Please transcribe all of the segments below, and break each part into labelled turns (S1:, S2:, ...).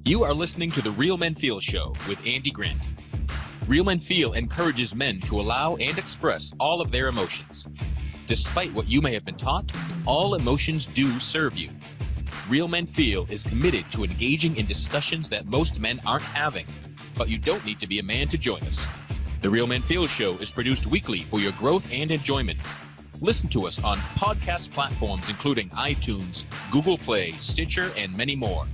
S1: You are listening to The Real Men Feel Show with Andy Grant. Real Men Feel encourages men to allow and express all of their emotions. Despite what you may have been taught, all emotions do serve you. Real Men Feel is committed to engaging in discussions that most men aren't having, but you don't need to be a man to join us. The Real Men Feel Show is produced weekly for your growth and enjoyment. Listen to us on podcast platforms including iTunes, Google Play, Stitcher, and many more.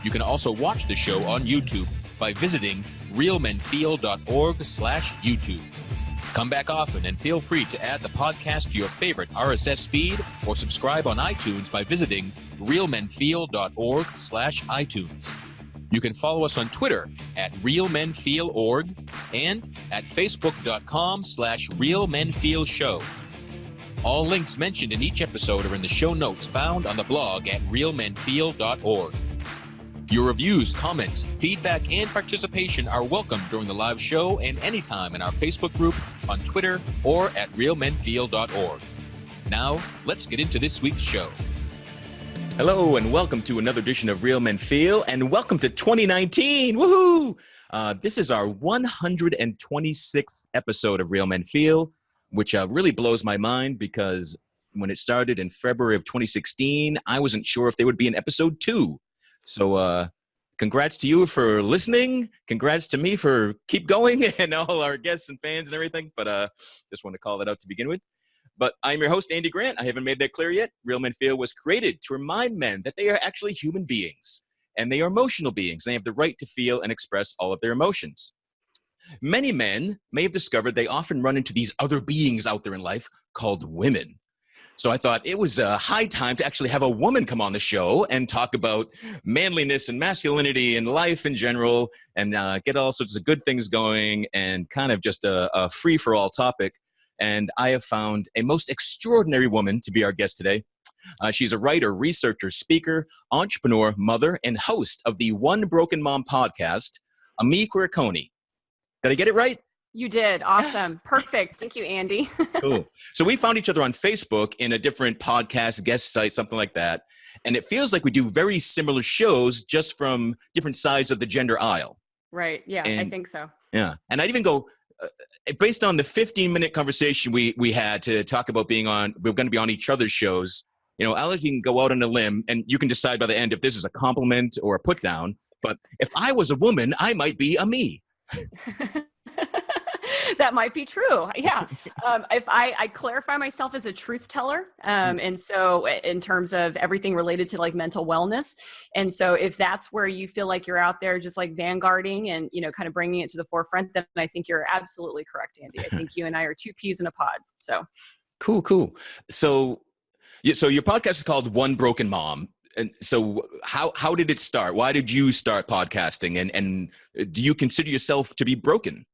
S1: You can also watch the show on YouTube by visiting realmenfeel.org/YouTube. Come back often and feel free to add the podcast to your favorite RSS feed or subscribe on iTunes by visiting realmenfeel.org/iTunes. You can follow us on Twitter at realmenfeelorg and at facebook.com/realmenfeelshow. All links mentioned in each episode are in the show notes found on the blog at realmenfeel.org. Your reviews, comments, feedback, and participation are welcome during the live show and anytime in our Facebook group, on Twitter, or at realmenfeel.org. Now, let's get into this week's show. Hello, and welcome to another edition of Real Men Feel, and welcome to 2019. Woohoo! This is our 126th episode of Real Men Feel, which really blows my mind because when it started in February of 2016, I wasn't sure if there would be an episode 2. So congrats to you for listening. Congrats to me for keep going and all our guests and fans and everything. But just want to call that out to begin with. But I'm your host, Andy Grant. I haven't made that clear yet. Real Men Feel was created to remind men that they are actually human beings and they are emotional beings. They have the right to feel and express all of their emotions. Many men may have discovered they often run into these other beings out there in life called women. So I thought it was a high time to actually have a woman come on the show and talk about manliness and masculinity and life in general and get all sorts of good things going and kind of just a free-for-all topic. And I have found a most extraordinary woman to be our guest today. She's a writer, researcher, speaker, entrepreneur, mother, and host of the One Broken Mom podcast, Ami Quiriconi. Did I get it right?
S2: You did. Awesome. Perfect. Thank you, Andy.
S1: Cool. So we found each other on Facebook in a different podcast, guest site, something like that. And it feels like we do very similar shows just from different sides of the gender aisle.
S2: Right. Yeah, I think so.
S1: Yeah. And I'd even go, based on the 15-minute conversation we had to talk about we're going to be on each other's shows, you know, Alex, you can go out on a limb and you can decide by the end if this is a compliment or a put down. But if I was a woman, I might be a me.
S2: That might be true. Yeah. If I clarify myself as a truth teller. And so in terms of everything related to like mental wellness. And so if that's where you feel like you're out there just like vanguarding and, you know, kind of bringing it to the forefront, then I think you're absolutely correct, Andy. I think you and I are two peas in a pod. So
S1: cool. So your podcast is called One Broken Mom. And so how did it start? Why did you start podcasting? And do you consider yourself to be broken?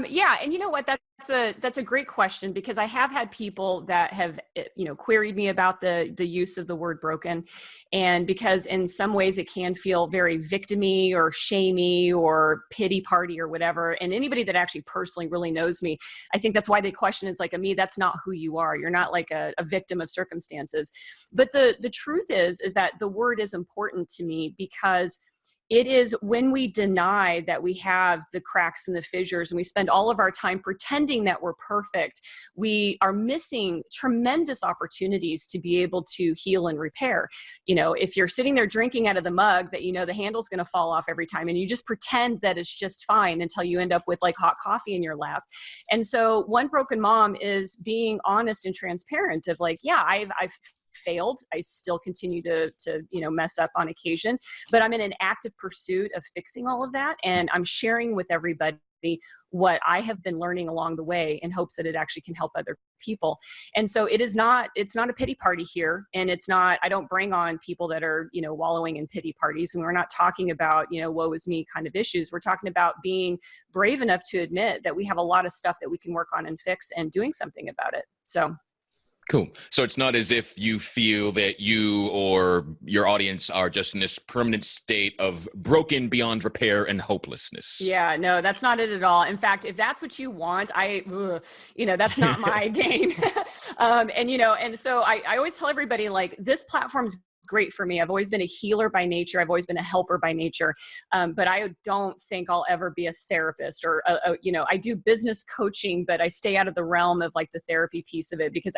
S2: Yeah. And you know what, that's a great question because I have had people that have, you know, queried me about the use of the word broken. And because in some ways it can feel very victim-y or shamey or pity party or whatever. And anybody that actually personally really knows me, I think that's why they question it's like, me, that's not who you are. You're not like a victim of circumstances. But the truth is that the word is important to me because it is when we deny that we have the cracks and the fissures and we spend all of our time pretending that we're perfect, we are missing tremendous opportunities to be able to heal and repair. You know, if you're sitting there drinking out of the mug that you know the handle's going to fall off every time and you just pretend that it's just fine until you end up with like hot coffee in your lap. And so One Broken Mom is being honest and transparent of like, yeah, I've failed. I still continue to you know, mess up on occasion, but I'm in an active pursuit of fixing all of that. And I'm sharing with everybody what I have been learning along the way in hopes that it actually can help other people. And so it's not a pity party here. And I don't bring on people that are, you know, wallowing in pity parties. And we're not talking about, you know, woe is me kind of issues. We're talking about being brave enough to admit that we have a lot of stuff that we can work on and fix and doing something about it. So
S1: Cool. So it's not as if you feel that you or your audience are just in this permanent state of broken beyond repair and hopelessness.
S2: Yeah, no, that's not it at all. In fact, if that's what you want, that's not my game. And so I always tell everybody, like, this platform's great for me. I've always been a healer by nature. I've always been a helper by nature. But I don't think I'll ever be a therapist or, I do business coaching, but I stay out of the realm of like the therapy piece of it, because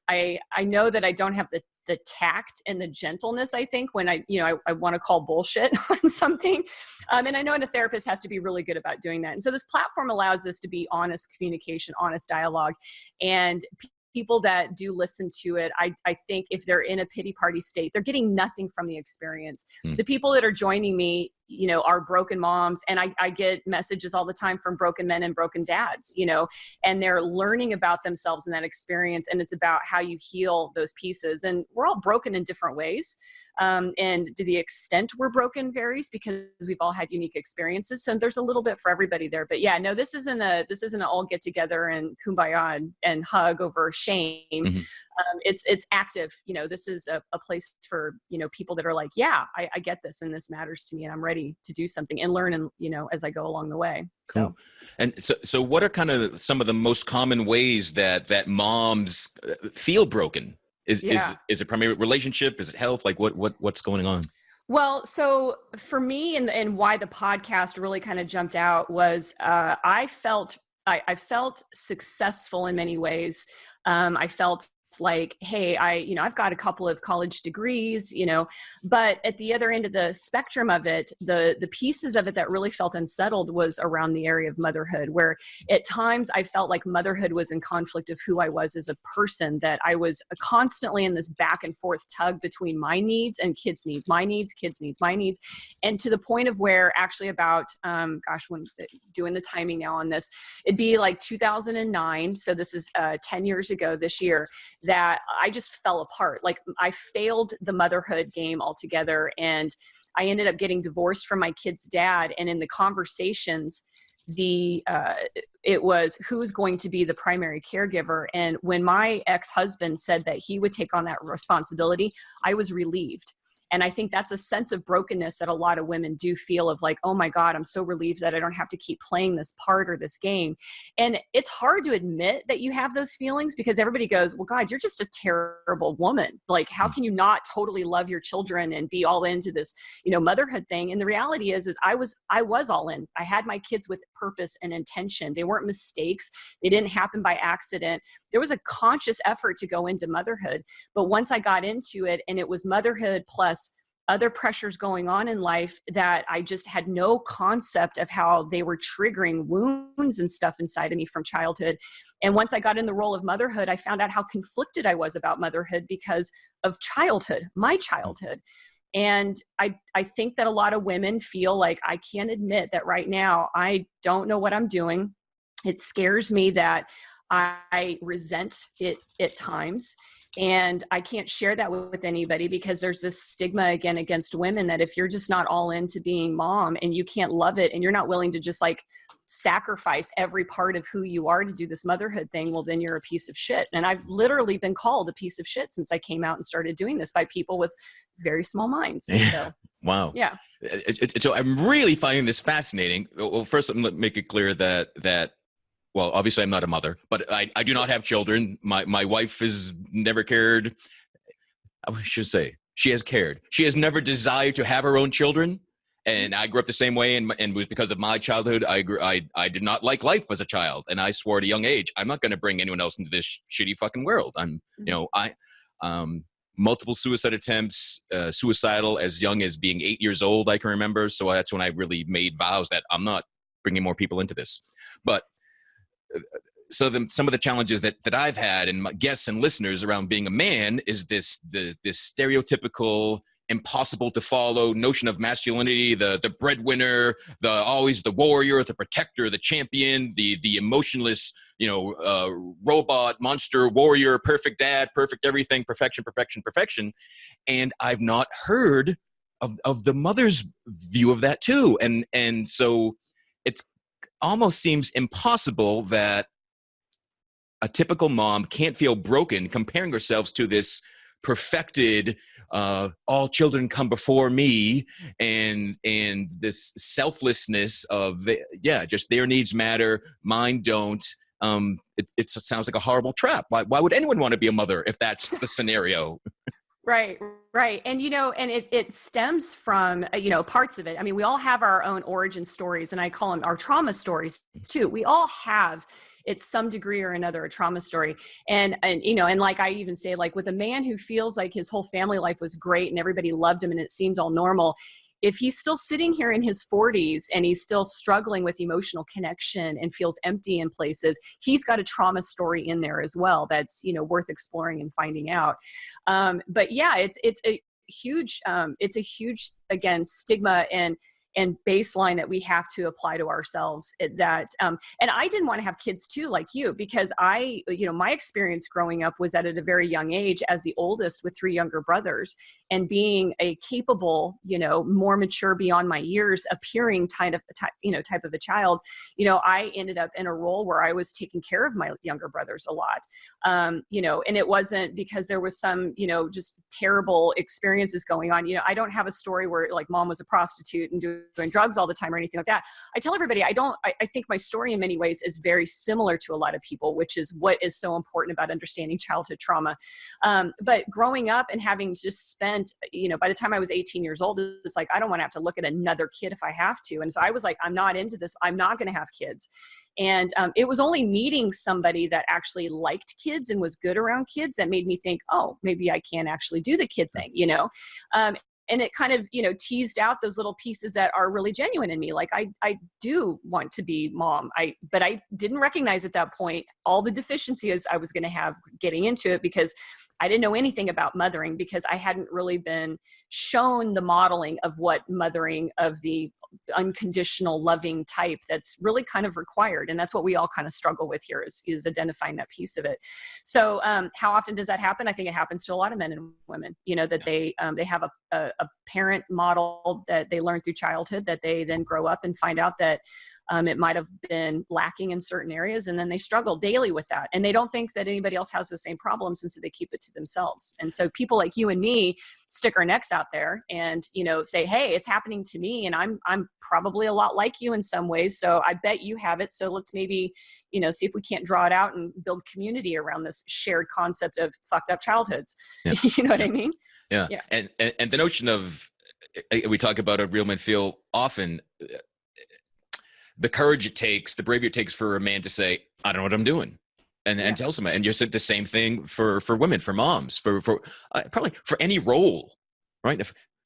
S2: I know that I don't have the tact and the gentleness, I think, when I want to call bullshit on something. And I know a therapist has to be really good about doing that. And so this platform allows us to be honest communication, honest dialogue. And people that do listen to it, I think if they're in a pity party state, they're getting nothing from the experience. The people that are joining me, are broken moms. And I get messages all the time from broken men and broken dads, and they're learning about themselves in that experience. And it's about how you heal those pieces. And we're all broken in different ways. And to the extent we're broken varies, because we've all had unique experiences. So there's a little bit for everybody there. But yeah, no, this isn't an all get together and kumbaya and hug over shame. Mm-hmm. It's active. This is a place for, people that are like, yeah, I get this and this matters to me and I'm ready to do something and learn and, as I go along the way.
S1: Cool. And so what are kind of some of the most common ways that moms feel broken? Is it primarily relationship? Is it health? Like what's going on?
S2: Well, so for me and why the podcast really kind of jumped out was I felt successful in many ways. I felt like, hey, I've got a couple of college degrees, but at the other end of the spectrum of it, the pieces of it that really felt unsettled was around the area of motherhood, where at times I felt like motherhood was in conflict of who I was as a person, that I was constantly in this back and forth tug between my needs and kids' needs, my needs, kids' needs, my needs. And to the point of where actually about, when doing the timing now on this, it'd be like 2009. So this is 10 years ago this year, that I just fell apart. Like I failed the motherhood game altogether. And I ended up getting divorced from my kid's dad. And in the conversations, it was who's going to be the primary caregiver. And when my ex-husband said that he would take on that responsibility, I was relieved. And I think that's a sense of brokenness that a lot of women do feel, of like, oh my God, I'm so relieved that I don't have to keep playing this part or this game. And it's hard to admit that you have those feelings, because everybody goes, well, God, you're just a terrible woman. Like, how can you not totally love your children and be all into this, motherhood thing? And the reality is I was all in. I had my kids with purpose and intention. They weren't mistakes. They didn't happen by accident. There was a conscious effort to go into motherhood. But once I got into it, and it was motherhood plus other pressures going on in life, that I just had no concept of how they were triggering wounds and stuff inside of me from childhood. And once I got in the role of motherhood, I found out how conflicted I was about motherhood because of childhood, my childhood. And I think that a lot of women feel like, I can't admit that right now I don't know what I'm doing. It scares me that I resent it at times. And I can't share that with anybody, because there's this stigma again against women, that if you're just not all into being mom and you can't love it and you're not willing to just like sacrifice every part of who you are to do this motherhood thing, well, then you're a piece of shit. And I've literally been called a piece of shit since I came out and started doing this by people with very small minds. So,
S1: wow.
S2: Yeah.
S1: So I'm really finding this fascinating. Well, first, let me make it clear that well, obviously I'm not a mother, but I do not have children. My wife has never cared. I should say she has cared. She has never desired to have her own children. And I grew up the same way. And it was because of my childhood. I did not like life as a child. And I swore at a young age, I'm not going to bring anyone else into this shitty fucking world. Multiple suicide attempts, suicidal as young as being 8 years old, I can remember. So that's when I really made vows that I'm not bringing more people into this. But so some of the challenges that I've had, and my guests and listeners, around being a man is this stereotypical, impossible to follow notion of masculinity, the breadwinner, always the warrior, the protector, the champion, the emotionless, robot, monster, warrior, perfect dad, perfect everything, perfection, perfection, perfection. And I've not heard of the mother's view of that too. And so it's almost seems impossible that a typical mom can't feel broken comparing herself to this perfected, all children come before me, and this selflessness of, just their needs matter, mine don't. It sounds like a horrible trap. Why would anyone want to be a mother if that's the scenario?
S2: Right, right. And, and it stems from, parts of it. I mean, we all have our own origin stories, and I call them our trauma stories too. We all have, it's some degree or another, a trauma story. And like I even say, like with a man who feels like his whole family life was great and everybody loved him and it seemed all normal, if he's still sitting here in his 40s and he's still struggling with emotional connection and feels empty in places, he's got a trauma story in there as well that's worth exploring and finding out. But yeah, it's a huge again stigma and baseline that we have to apply to ourselves, and I didn't want to have kids too, like you, because my experience growing up was that at a very young age, as the oldest with 3 younger brothers, and being a capable, more mature beyond my years appearing type of a child, I ended up in a role where I was taking care of my younger brothers a lot. And it wasn't because there was some, just terrible experiences going on. I don't have a story where like mom was a prostitute and doing drugs all the time or anything like that. I tell everybody, I think my story in many ways is very similar to a lot of people, which is what is so important about understanding childhood trauma. But growing up and having just spent, by the time I was 18 years old, it's like, I don't want to have to look at another kid if I have to. And so I was like, I'm not into this. I'm not going to have kids. And it was only meeting somebody that actually liked kids and was good around kids that made me think, oh, maybe I can actually do the kid thing, and it kind of, teased out those little pieces that are really genuine in me. Like I do want to be mom. But I didn't recognize at that point all the deficiencies I was going to have getting into it, because I didn't know anything about mothering, because I hadn't really been shown the modeling of what mothering of the unconditional loving type that's really kind of required. And that's what we all kind of struggle with here is identifying that piece of it. So how often does that happen? I think it happens to a lot of men and women, that they have a parent model that they learn through childhood that they then grow up and find out that it might have been lacking in certain areas, and then they struggle daily with that. And they don't think that anybody else has the same problems, and so they keep it to themselves. And so people like you and me stick our necks out there and, say, hey, it's happening to me, and I'm probably a lot like you in some ways. So I bet you have it. So let's maybe, see if we can't draw it out and build community around this shared concept of fucked up childhoods.
S1: Yeah.
S2: You know what I mean?
S1: Yeah. And the notion of, we talk about a real men feel often, the courage it takes, the bravery it takes for a man to say, I don't know what I'm doing. And tell someone. And you said the same thing for women, for moms, for probably for any role, right?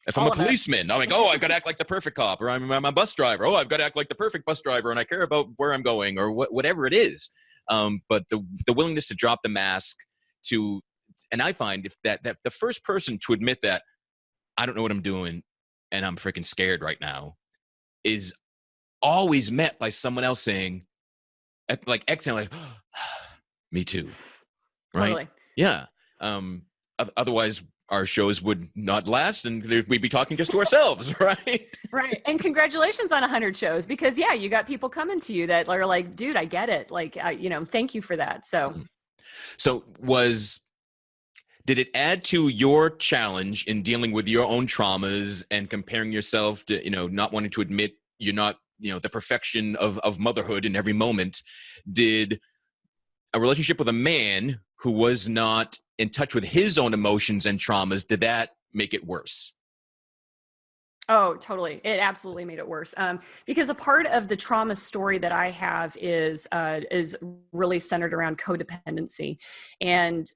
S1: If I'm a policeman, I'm like, oh, I've got to act like the perfect cop, or I'm a bus driver. Oh, I've got to act like the perfect bus driver, and I care about where I'm going, or whatever it is. But the willingness to drop the mask and I find if that the first person to admit that I don't know what I'm doing and I'm freaking scared right now is always met by someone else saying, like, exhaling, like, me too. Right?
S2: Totally.
S1: Yeah. Otherwise, our shows would not last, and we'd be talking just to ourselves, right?
S2: Right. And congratulations on 100 shows, because you got people coming to you that are like, dude, I get it. Like, thank you for that. So
S1: did it add to your challenge in dealing with your own traumas and comparing yourself to, not wanting to admit you're not, the perfection of motherhood in every moment? Did a relationship with a man who was not in touch with his own emotions and traumas, did that make it worse?
S2: Oh, totally. It absolutely made it worse. Because a part of the trauma story that I have is really centered around codependency and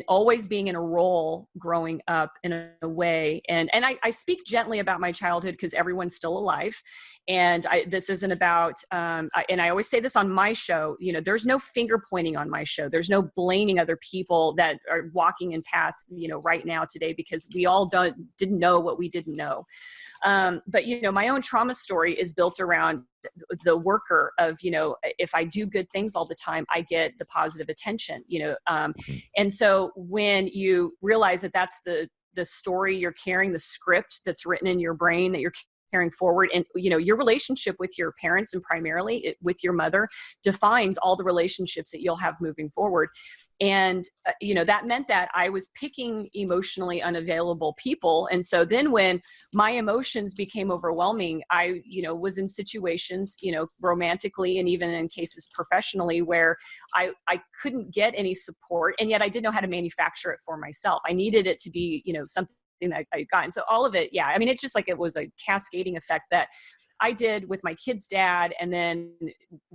S2: always being in a role growing up in a way. And I speak gently about my childhood because everyone's still alive. And this isn't about, and I always say this on my show, there's no finger pointing on my show. There's no blaming other people that are walking in path, right now today, because we all didn't know what we didn't know. But, my own trauma story is built around the worker of, if I do good things all the time, I get the positive attention, and so when you realize that that's the story you're carrying, the script that's written in your brain that you're carrying forward. And, your relationship with your parents and primarily with your mother defines all the relationships that you'll have moving forward. And, that meant that I was picking emotionally unavailable people. And so then when my emotions became overwhelming, I, was in situations, romantically and even in cases professionally where I couldn't get any support. And yet I didn't know how to manufacture it for myself. I needed it to be, something that I got. And so all of it, yeah, I mean, it's just like it was a cascading effect that I did with my kid's dad. And then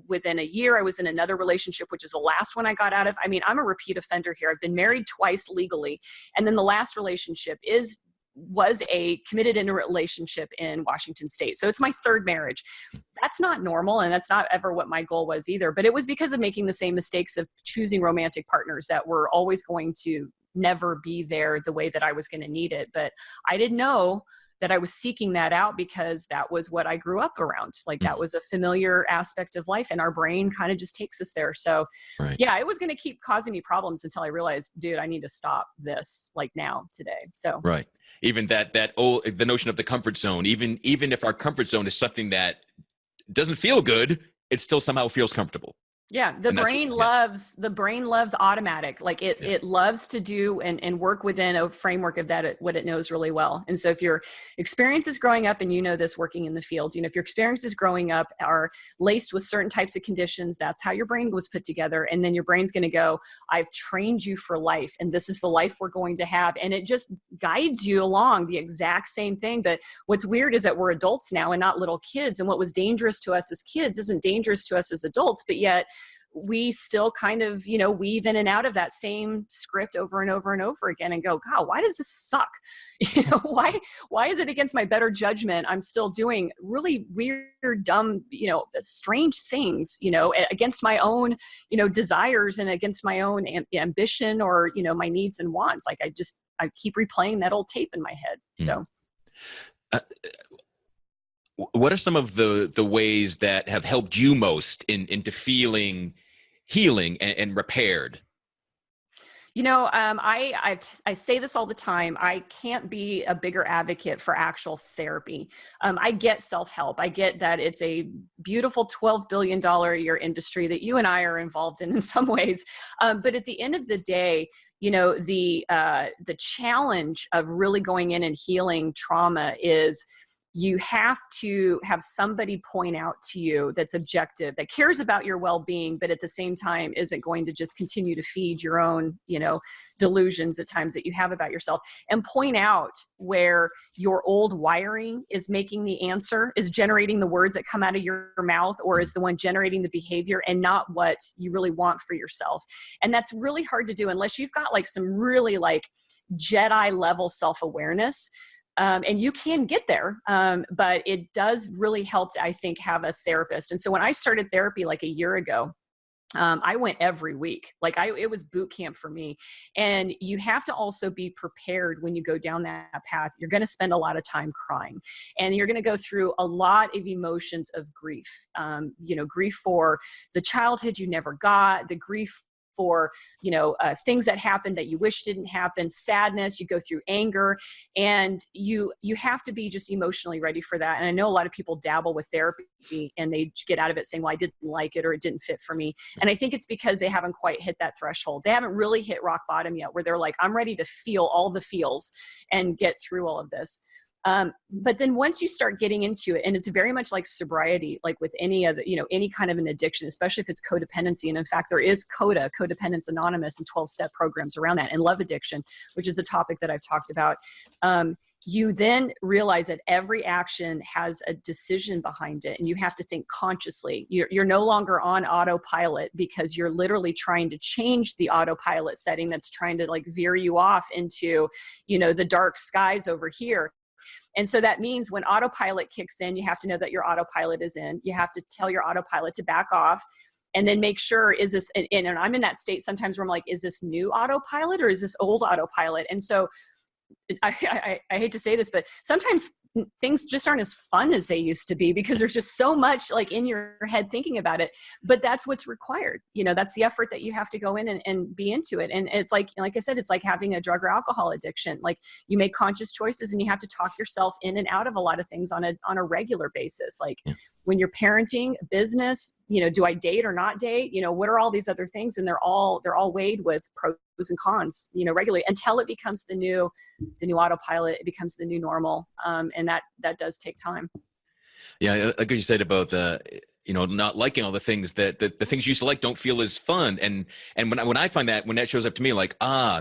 S2: within a year, I was in another relationship, which is the last one I got out of. I mean, I'm a repeat offender here. I've been married twice legally. And then the last relationship was a committed in a relationship in Washington State. So it's my third marriage. That's not normal. And that's not ever what my goal was either. But it was because of making the same mistakes of choosing romantic partners that were always going to never be there the way that I was going to need it. But I didn't know that I was seeking that out because that was what I grew up around. Like that was a familiar aspect of life, and our brain kind of just takes us there. So
S1: Right.
S2: yeah, it was going to keep causing me problems until I realized, dude, I need to stop this like now today. So
S1: Right. Even the notion of the comfort zone, even if our comfort zone is something that doesn't feel good, it still somehow feels comfortable.
S2: yeah, the brain loves automatic. Like it loves to do and work within a framework of what it knows really well. And so if your experiences growing up, and this working in the field, if your experiences growing up are laced with certain types of conditions, that's how your brain was put together. And then your brain's going to go, I've trained you for life, and this is the life we're going to have. And it just guides you along the exact same thing. But what's weird is that we're adults now and not little kids. And what was dangerous to us as kids isn't dangerous to us as adults, but yet we still kind of, weave in and out of that same script over and over and over again and go, God, why does this suck? Why is it against my better judgment? I'm still doing really weird, dumb, strange things, against my own, desires and against my own ambition or, my needs and wants. Like I keep replaying that old tape in my head. So.
S1: What are some of the ways that have helped you most into feeling healing and repaired?
S2: I say this all the time. I can't be a bigger advocate for actual therapy. I get self-help. I get that it's a beautiful $12 billion a year industry that you and I are involved in some ways. But at the end of the day, the challenge of really going in and healing trauma is you have to have somebody point out to you that's objective, that cares about your well-being, but at the same time isn't going to just continue to feed your own, delusions at times that you have about yourself, and point out where your old wiring is making the answer, is generating the words that come out of your mouth, or is the one generating the behavior and not what you really want for yourself. And that's really hard to do unless you've got like some really like Jedi level self-awareness. And you can get there, but it does really help to, I think, have a therapist. And so when I started therapy like a year ago, I went every week. It was boot camp for me. And you have to also be prepared when you go down that path. You're going to spend a lot of time crying, and you're going to go through a lot of emotions of grief. Grief for the childhood you never got, the grief for, things that happened that you wish didn't happen, sadness, you go through anger, and you have to be just emotionally ready for that. And I know a lot of people dabble with therapy and they get out of it saying, well, I didn't like it or it didn't fit for me. And I think it's because they haven't quite hit that threshold. They haven't really hit rock bottom yet where they're like, I'm ready to feel all the feels and get through all of this. But then once you start getting into it, and it's very much like sobriety, like with any other, any kind of an addiction, especially if it's codependency. And in fact, there is CODA, Codependence Anonymous, and 12-step programs around that, and love addiction, which is a topic that I've talked about. You then realize that every action has a decision behind it, and you have to think consciously. You're no longer on autopilot because you're literally trying to change the autopilot setting that's trying to like veer you off into, the dark skies over here. And so that means when autopilot kicks in, you have to know that your autopilot is in. You have to tell your autopilot to back off, and then make sure, is this, and I'm in that state sometimes where I'm like, is this new autopilot or is this old autopilot? And so I hate to say this, but sometimes things just aren't as fun as they used to be because there's just so much like in your head thinking about it. But that's what's required. That's the effort that you have to go in and be into it. And it's like I said, it's like having a drug or alcohol addiction. Like you make conscious choices and you have to talk yourself in and out of a lot of things on a regular basis. Like when you're parenting, business, do I date or not date? What are all these other things? And they're all weighed with pros and cons, regularly until it becomes the new autopilot. It becomes the new normal. And that does take time.
S1: Yeah. Like you said about not liking all the things that the things you used to like don't feel as fun. And when I find that, when that shows up to me, like,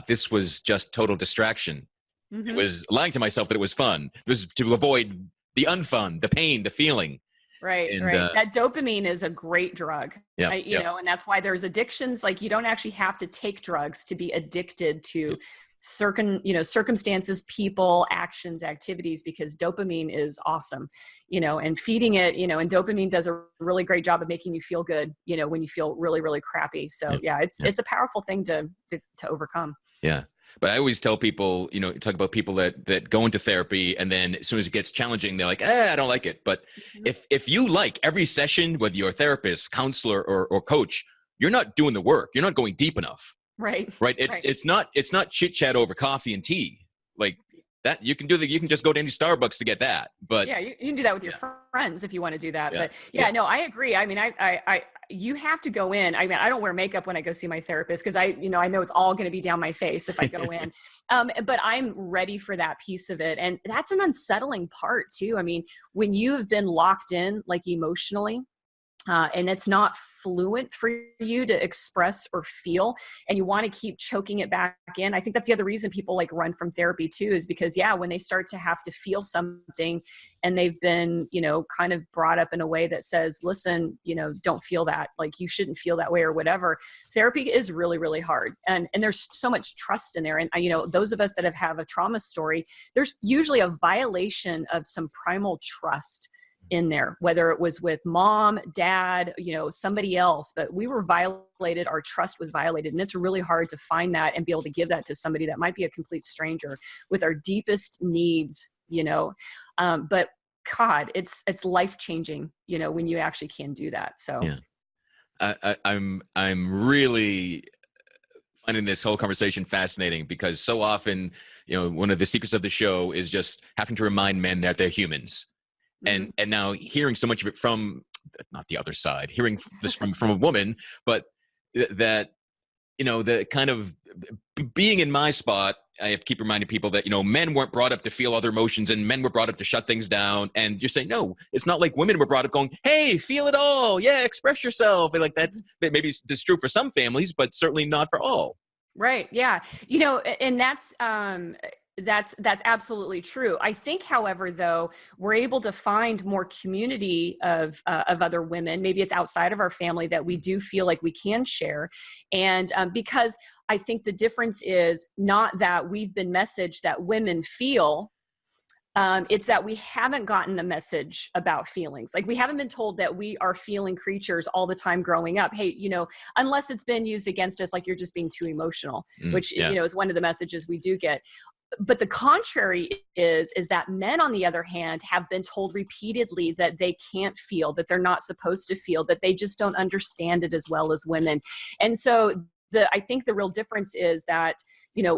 S1: this was just total distraction. It was lying to myself that it was fun. It was to avoid the unfun, the pain, the feeling.
S2: Right. That dopamine is a great drug.
S1: Yeah.
S2: And that's why there's addictions. Like you don't actually have to take drugs to be addicted to certain, circumstances, people, actions, activities, because dopamine is awesome, and feeding it, and dopamine does a really great job of making you feel good, when you feel really, really crappy. So it's a powerful thing to overcome.
S1: Yeah. But I always tell people, talk about people that go into therapy and then as soon as it gets challenging, they're like, I don't like it. But if you like every session with your therapist, counselor, or coach, you're not doing the work. You're not going deep enough.
S2: Right.
S1: It's not chit chat over coffee and tea. Like that you can just go to any Starbucks to get that. But
S2: yeah, you can do that with your friends if you want to do that.
S1: Yeah.
S2: But no, I agree. I mean, you have to go in. I mean, I don't wear makeup when I go see my therapist because I know it's all going to be down my face if I go in. But I'm ready for that piece of it. And that's an unsettling part too. I mean, when you have been locked in, like emotionally, and it's not fluent for you to express or feel, and you want to keep choking it back in. I think that's the other reason people like run from therapy too, is because when they start to have to feel something and they've been, kind of brought up in a way that says, listen, don't feel that, like you shouldn't feel that way or whatever. Therapy is really, really hard. And there's so much trust in there. And, those of us that have a trauma story, there's usually a violation of some primal trust in there, whether it was with mom, dad, somebody else, but we were violated. Our trust was violated. And it's really hard to find that and be able to give that to somebody that might be a complete stranger with our deepest needs, but God, it's life-changing, when you actually can do that. So
S1: I'm really finding this whole conversation fascinating because so often, one of the secrets of the show is just having to remind men that they're humans. And now hearing so much of it from not the other side, hearing this from a woman, but that, the kind of being in my spot, I have to keep reminding people that, men weren't brought up to feel other emotions and men were brought up to shut things down. And you're saying, no, it's not like women were brought up going, hey, feel it all. Yeah, express yourself. And like that's maybe this true for some families, but certainly not for all.
S2: Right. Yeah. And that's absolutely true. I think, however, though, we're able to find more community of other women. Maybe it's outside of our family that we do feel like we can share. And because I think the difference is not that we've been messaged that women feel, it's that we haven't gotten the message about feelings. Like we haven't been told that we are feeling creatures all the time growing up. Hey, unless it's been used against us, like you're just being too emotional, which, is one of the messages we do get. But the contrary is that men, on the other hand, have been told repeatedly that they can't feel, that they're not supposed to feel, that they just don't understand it as well as women. And so I think the real difference is that,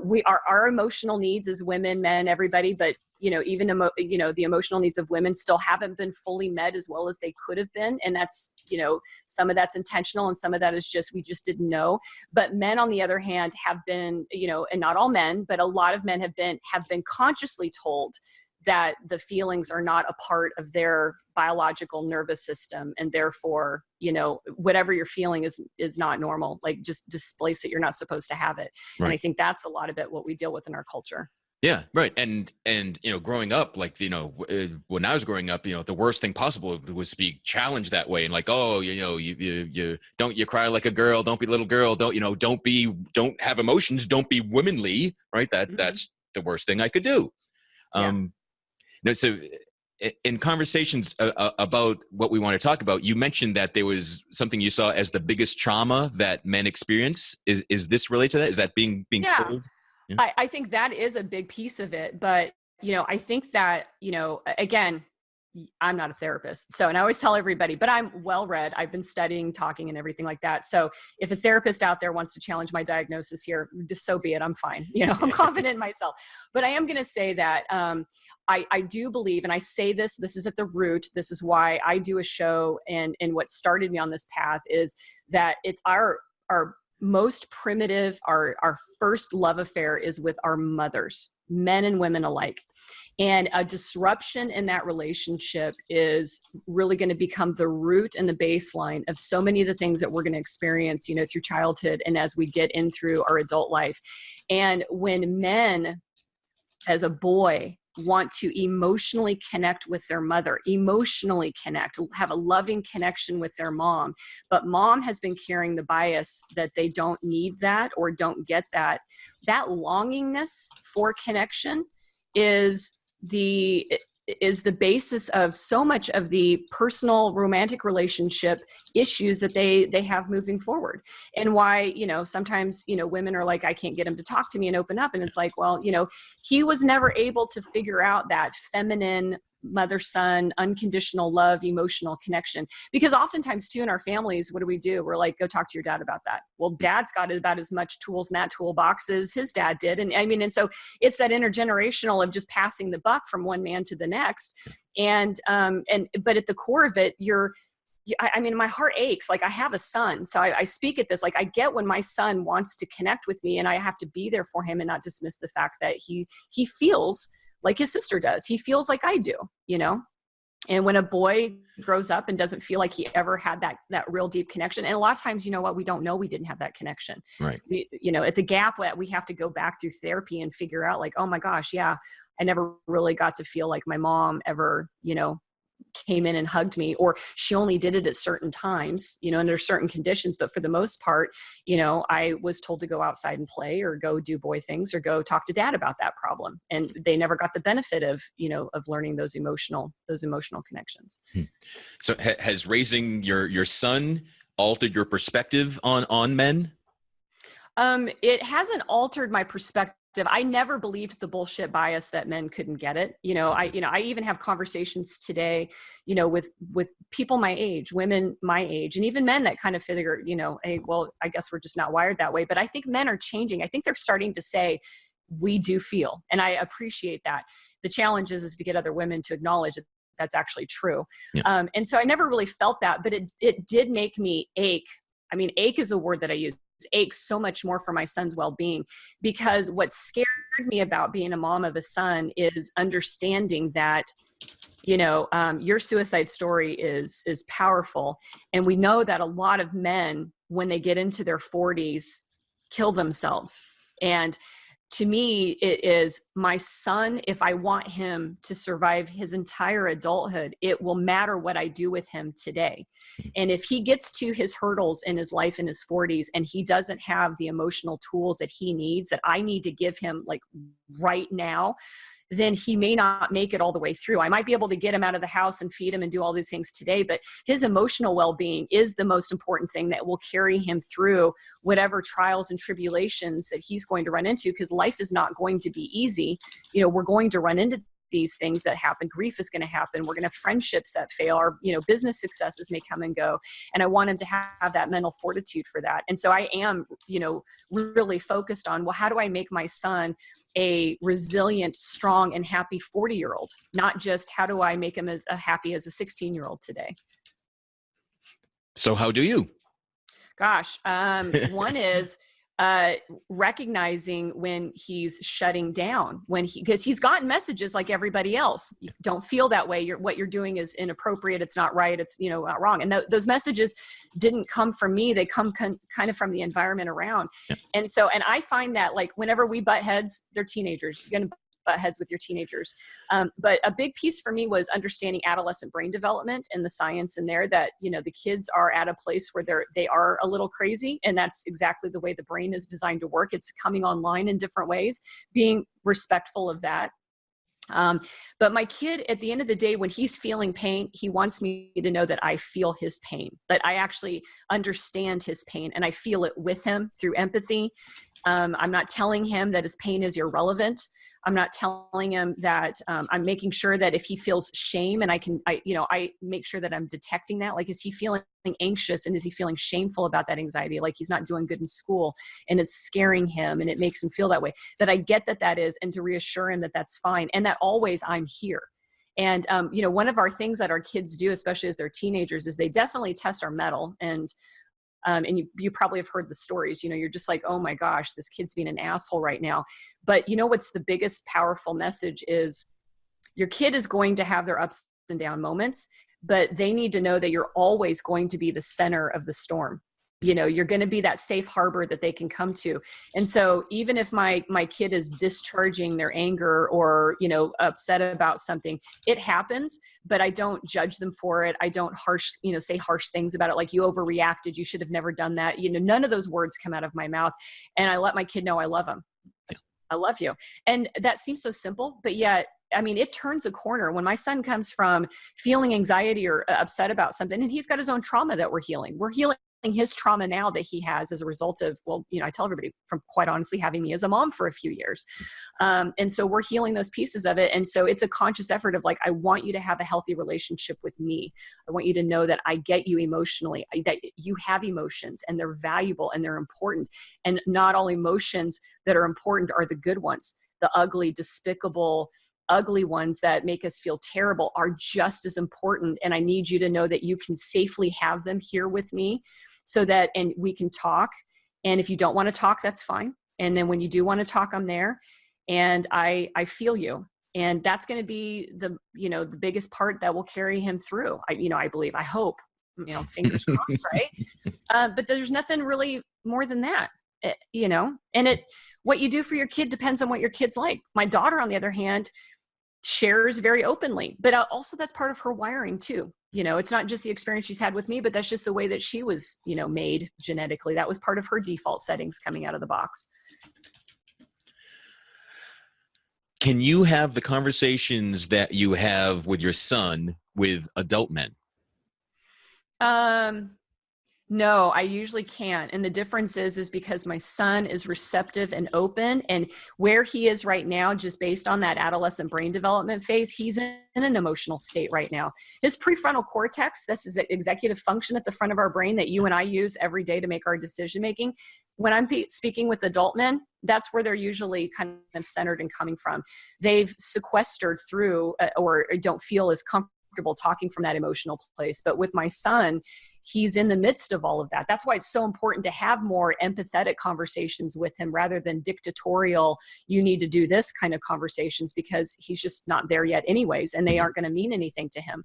S2: we are our emotional needs as women, men, everybody, but even the emotional needs of women still haven't been fully met as well as they could have been. And that's, some of that's intentional and some of that is just, we just didn't know. But men, on the other hand, have been, and not all men, but a lot of men have been consciously told that the feelings are not a part of their biological nervous system. And therefore, whatever you're feeling is not normal. Like just displace it. You're not supposed to have it. Right. And I think that's a lot of it, what we deal with in our culture.
S1: Yeah, right. And growing up, like, when I was growing up, the worst thing possible was to be challenged that way. And like, oh, you don't cry like a girl, don't be a little girl, don't have emotions, don't be womanly, right? That's the worst thing I could do. So in conversations about what we want to talk about, you mentioned that there was something you saw as the biggest trauma that men experience. Is this related to that? Is that being told?
S2: I think that is a big piece of it, but I think that, again, I'm not a therapist. So, and I always tell everybody, but I'm well read. I've been studying, talking, and everything like that. So, if a therapist out there wants to challenge my diagnosis here, so be it. I'm fine. I'm confident in myself. But I am going to say that I do believe, and I say this is at the root. This is why I do a show, and what started me on this path is that it's our most primitive, our first love affair is with our mothers, men and women alike. And a disruption in that relationship is really going to become the root and the baseline of so many of the things that we're going to experience, through childhood and as we get in through our adult life. And when men, as a boy, want to emotionally connect with their mother, emotionally connect, have a loving connection with their mom, but mom has been carrying the bias that they don't need that or don't get that longingness for connection is the basis of so much of the personal romantic relationship issues that they have moving forward. And why, sometimes, women are like, I can't get him to talk to me and open up. And it's like, well, he was never able to figure out that feminine mother-son, unconditional love, emotional connection. Because oftentimes too, in our families, what do? We're like, go talk to your dad about that. Well, dad's got about as much tools in that toolbox as his dad did. And so it's that intergenerational of just passing the buck from one man to the next. But at the core of it, my heart aches. Like, I have a son. So I speak at this, like, I get when my son wants to connect with me and I have to be there for him and not dismiss the fact that he feels like his sister does. He feels like I do, And when a boy grows up and doesn't feel like he ever had that real deep connection, and a lot of times, we don't know we didn't have that connection.
S1: Right.
S2: It's a gap that we have to go back through therapy and figure out, like, oh my gosh, yeah, I never really got to feel like my mom ever, came in and hugged me, or she only did it at certain times, under certain conditions. But for the most part, I was told to go outside and play or go do boy things or go talk to dad about that problem. And they never got the benefit of learning those emotional connections.
S1: So has raising your son altered your perspective on men?
S2: It hasn't altered my perspective. I never believed the bullshit bias that men couldn't get it. I even have conversations today, with people my age, women my age, and even men that kind of figure, hey, well, I guess we're just not wired that way. But I think men are changing. I think they're starting to say, we do feel, and I appreciate that. The challenge is to get other women to acknowledge that that's actually true. Yeah. And so I never really felt that, but it did make me ache. I mean, ache is a word that I use. Ache so much more for my son's well-being, because what scared me about being a mom of a son is understanding that, your suicide story is powerful. And we know that a lot of men, when they get into their 40s, kill themselves. And to me, it is my son. If I want him to survive his entire adulthood, it will matter what I do with him today. And if he gets to his hurdles in his life in his 40s and he doesn't have the emotional tools that he needs, that I need to give him like right now, then he may not make it all the way through. I might be able to get him out of the house and feed him and do all these things today, but his emotional well-being is the most important thing that will carry him through whatever trials and tribulations that he's going to run into, because life is not going to be easy. We're going to run into these things that happen. Grief is going to happen. We're going to have friendships that fail. Our, business successes may come and go. And I want him to have that mental fortitude for that. And so I am, really focused on, well, how do I make my son a resilient, strong, and happy 40-year-old, not just how do I make him as happy as a 16-year-old today.
S1: So how do you?
S2: Gosh, one is recognizing when he's shutting down, because he's gotten messages like everybody else. You don't feel that way. What you're doing is inappropriate. It's not right. It's, not wrong. And those messages didn't come from me. They come kind of from the environment around. Yeah. And I find that, like, whenever we butt heads, they're teenagers. You're going to butt heads with your teenagers. But a big piece for me was understanding adolescent brain development and the science in there, that, the kids are at a place where they are a little crazy. And that's exactly the way the brain is designed to work. It's coming online in different ways, being respectful of that. But my kid, at the end of the day, when he's feeling pain, he wants me to know that I feel his pain, that I actually understand his pain and I feel it with him through empathy. I'm not telling him that his pain is irrelevant. I'm not telling him that I'm making sure that if he feels shame, and I make sure that I'm detecting that. Like, is he feeling anxious, and is he feeling shameful about that anxiety? Like he's not doing good in school and it's scaring him and it makes him feel that way. That I get that is, and to reassure him that that's fine, and that always I'm here. And, one of our things that our kids do, especially as they're teenagers, is they definitely test our mettle. And you probably have heard the stories, you're just like, oh my gosh, this kid's being an asshole right now. But what's the biggest powerful message is your kid is going to have their ups and down moments, but they need to know that you're always going to be the center of the storm. You're going to be that safe harbor that they can come to. And so even if my kid is discharging their anger or, upset about something, it happens, but I don't judge them for it. I don't say harsh things about it. Like, you overreacted. You should have never done that. None of those words come out of my mouth. And I let my kid know I love him. I love you. And that seems so simple, but yet, it turns a corner when my son comes from feeling anxiety or upset about something, and he's got his own trauma that we're healing. We're healing his trauma now that he has as a result of, I tell everybody, from quite honestly having me as a mom for a few years. And so we're healing those pieces of it. And so it's a conscious effort of like, I want you to have a healthy relationship with me. I want you to know that I get you emotionally, that you have emotions and they're valuable and they're important. And not all emotions that are important are the good ones. The ugly, despicable, ugly ones that make us feel terrible are just as important. And I need you to know that you can safely have them here with me and we can talk. And if you don't want to talk, that's fine. And then when you do want to talk, I'm there and I feel you. And that's going to be the biggest part that will carry him through. I believe, I hope, fingers crossed, right? But there's nothing really more than that. And what you do for your kid depends on what your kid's like. My daughter, on the other hand, shares very openly, but also that's part of her wiring too. It's not just the experience she's had with me, but that's just the way that she was, made genetically. That was part of her default settings coming out of the box.
S1: Can you have the conversations that you have with your son with adult men?
S2: No, I usually can't. And the difference is because my son is receptive and open, and where he is right now, just based on that adolescent brain development phase, he's in an emotional state right now. His prefrontal cortex, this is an executive function at the front of our brain that you and I use every day to make our decision making. When I'm speaking with adult men, that's where they're usually kind of centered and coming from. They've sequestered through or don't feel as comfortable talking from that emotional place. But with my son, he's in the midst of all of that. That's why it's so important to have more empathetic conversations with him rather than dictatorial, you need to do this kind of conversations, because he's just not there yet anyways, and they aren't going to mean anything to him.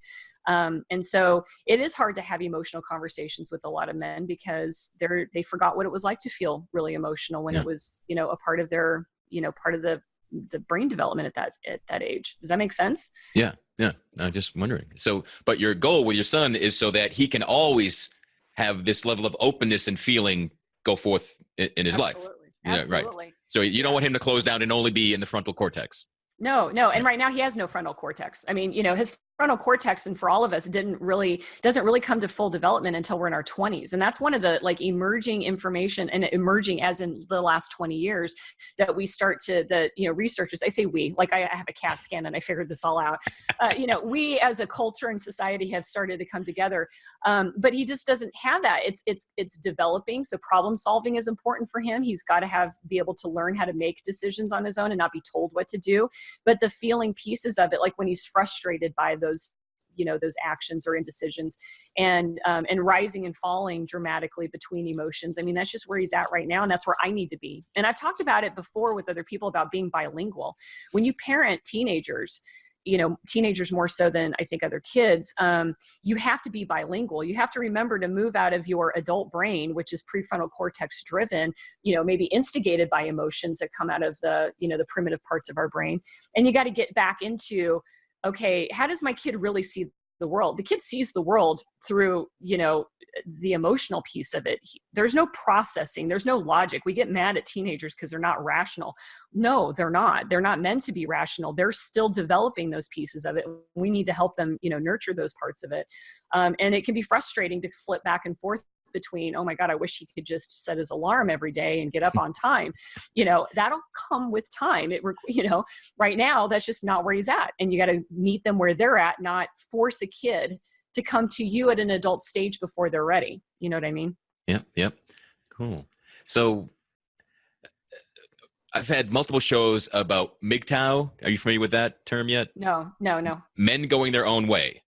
S2: And so it is hard to have emotional conversations with a lot of men because they forgot what it was like to feel really emotional when it was, a part of their, part of the brain development at that age. Does that make sense?
S1: Yeah. I'm just wondering. So, but your goal with your son is so that he can always have this level of openness and feeling go forth in his life.
S2: Absolutely.
S1: Right. So you don't want him to close down and only be in the frontal cortex.
S2: No. And right now he has no frontal cortex. His frontal cortex, and for all of us, doesn't really come to full development until we're in our 20s. And that's one of the emerging information, and emerging as in the last 20 years, that we start to, researchers, I say we, like I have a CAT scan and I figured this all out. We as a culture and society have started to come together. But he just doesn't have that. It's developing. So problem solving is important for him. He's got to be able to learn how to make decisions on his own and not be told what to do. But the feeling pieces of it, like when he's frustrated by those actions or indecisions, and rising and falling dramatically between emotions. That's just where he's at right now. And that's where I need to be. And I've talked about it before with other people about being bilingual. When you parent teenagers, teenagers more so than I think other kids, you have to be bilingual. You have to remember to move out of your adult brain, which is prefrontal cortex driven, maybe instigated by emotions that come out of the primitive parts of our brain. And you got to get back into, okay, how does my kid really see the world? The kid sees the world through, the emotional piece of it. There's no processing. There's no logic. We get mad at teenagers because they're not rational. No, they're not. They're not meant to be rational. They're still developing those pieces of it. We need to help them, nurture those parts of it. And it can be frustrating to flip back and forth between, oh my God, I wish he could just set his alarm every day and get up on time. That'll come with time. Right now that's just not where he's at. And you got to meet them where they're at, not force a kid to come to you at an adult stage before they're ready. You know what I mean?
S1: Yep. Cool. So I've had multiple shows about MGTOW. Are you familiar with that term yet?
S2: No.
S1: Men going their own way.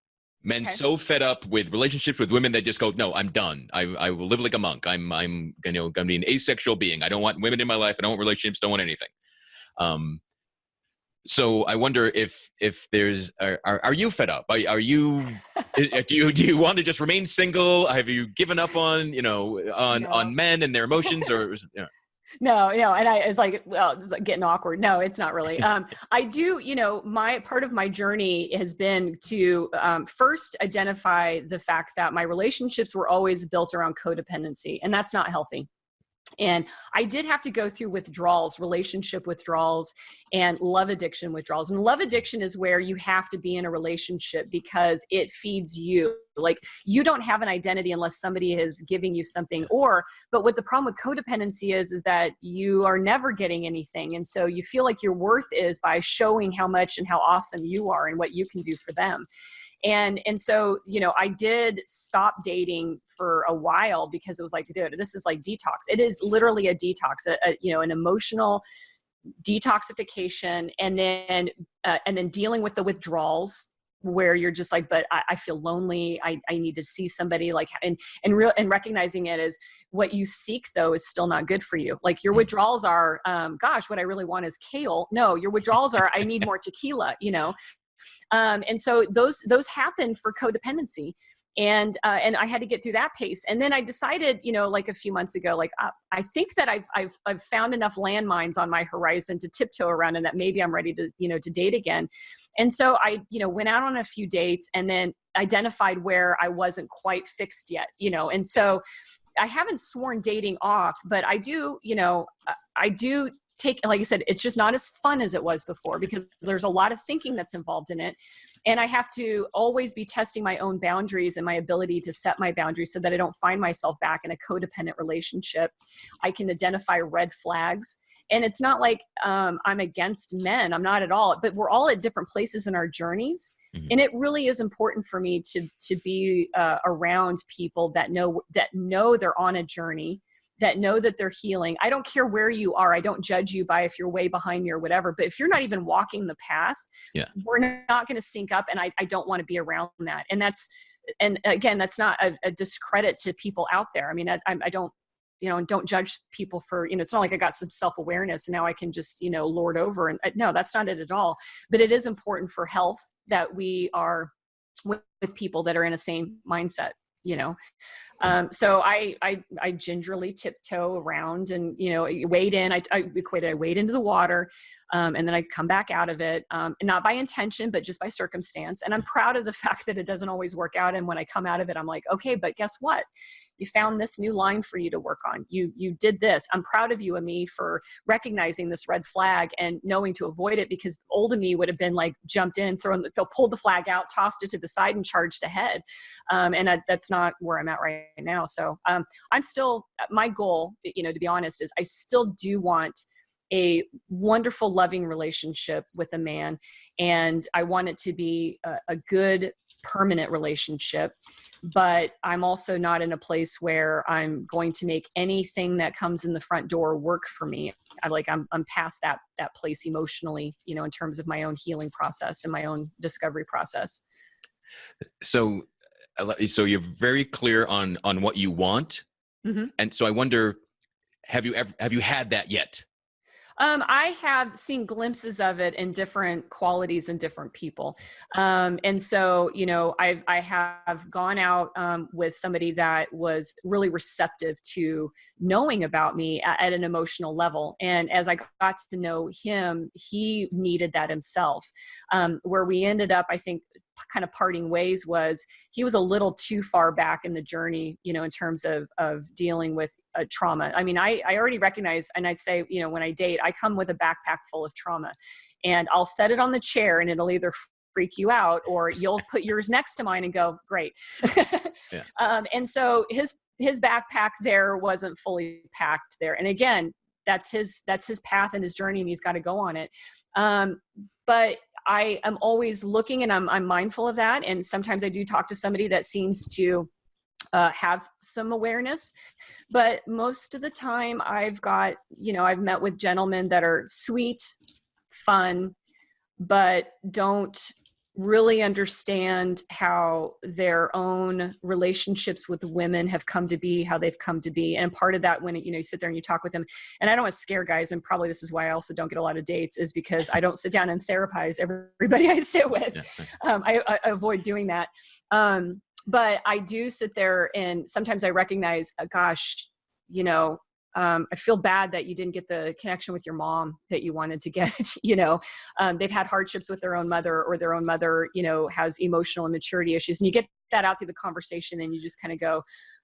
S1: Men
S2: Okay.
S1: so fed up with relationships with women that just go, no, I'm done. I will live like a monk. I'm gonna be an asexual being. I don't want women in my life. I don't want relationships. Don't want anything. So I wonder if there's are you fed up? Are you do you want to just remain single? Have you given up on on men and their emotions or
S2: No, and it's like, well, it's like getting awkward. No, it's not really. I do, my part of my journey has been to first identify the fact that my relationships were always built around codependency, and that's not healthy. And I did have to go through withdrawals, relationship withdrawals, and love addiction withdrawals. And love addiction is where you have to be in a relationship because it feeds you. Like, you don't have an identity unless somebody is giving you something. But what the problem with codependency is that you are never getting anything. And so you feel like your worth is by showing how much and how awesome you are and what you can do for them. And so, I did stop dating for a while because it was like, dude, this is like detox. It is literally a detox, an emotional detoxification, and then dealing with the withdrawals where you're just like, but I feel lonely. I need to see somebody, like, and recognizing it as what you seek though is still not good for you. Like, your withdrawals are, gosh, what I really want is kale. No, your withdrawals are, I need more tequila, and so those happen for codependency. And I had to get through that pace. And then I decided, like a few months ago, like, I think that I've found enough landmines on my horizon to tiptoe around, and that maybe I'm ready to, to date again. And so I, went out on a few dates and then identified where I wasn't quite fixed yet, and so I haven't sworn dating off, but I do, I do take, like I said, it's just not as fun as it was before because there's a lot of thinking that's involved in it. And I have to always be testing my own boundaries and my ability to set my boundaries so that I don't find myself back in a codependent relationship. I can identify red flags. And it's not like I'm against men. I'm not at all. But we're all at different places in our journeys. Mm-hmm. And it really is important for me to be around people that know they're on a journey, that know that they're healing. I don't care where you are. I don't judge you by if you're way behind me or whatever, but if you're not even walking the path, we're not going to sync up. And I don't want to be around that. And again, that's not a discredit to people out there. I mean, I don't, don't judge people for, it's not like I got some self-awareness and now I can just, lord over. And no, that's not it at all. But it is important for health that we are with people that are in the same mindset. So I gingerly tiptoe around and, wade in, I wade into the water, and then I come back out of it, and not by intention, but just by circumstance. And I'm proud of the fact that it doesn't always work out. And when I come out of it, I'm like, okay, but guess what? You found this new line for you to work on. You did this. I'm proud of you, Ami, for recognizing this red flag and knowing to avoid it, because old Ami would have been like jumped in, pulled the flag out, tossed it to the side and charged ahead. And that's not where I'm at right now. So I'm still, my goal, to be honest, is I still do want a wonderful, loving relationship with a man. And I want it to be a good, permanent relationship. But I'm also not in a place where I'm going to make anything that comes in the front door work for me. I'm past that place emotionally, in terms of my own healing process and my own discovery process.
S1: So you're very clear on what you want. Mm-hmm. And so I wonder, have you had that yet?
S2: I have seen glimpses of it in different qualities and different people. And so, I have gone out with somebody that was really receptive to knowing about me at an emotional level. And as I got to know him, he needed that himself. Where we ended up, I think, kind of parting ways was he was a little too far back in the journey, in terms of dealing with trauma. I mean, I already recognize, and I'd say, when I date, I come with a backpack full of trauma, and I'll set it on the chair and it'll either freak you out or you'll put yours next to mine and go, great. Yeah. And so his his backpack there wasn't fully packed there. And again, that's his path and his journey, and he's got to go on it. But I am always looking, and I'm mindful of that. And sometimes I do talk to somebody that seems to have some awareness, but most of the time I've met with gentlemen that are sweet, fun, but don't really understand how their own relationships with women have come to be, how they've come to be. And part of that, when you sit there and you talk with them, and I don't want to scare guys, and probably this is why I also don't get a lot of dates, is because I don't sit down and therapize everybody I sit with. I avoid doing that. But I do sit there, and sometimes I recognize, gosh, I feel bad that you didn't get the connection with your mom that you wanted to get. They've had hardships with their own mother, or their own mother, has emotional and maturity issues. And you get that out through the conversation, and you just kind of go,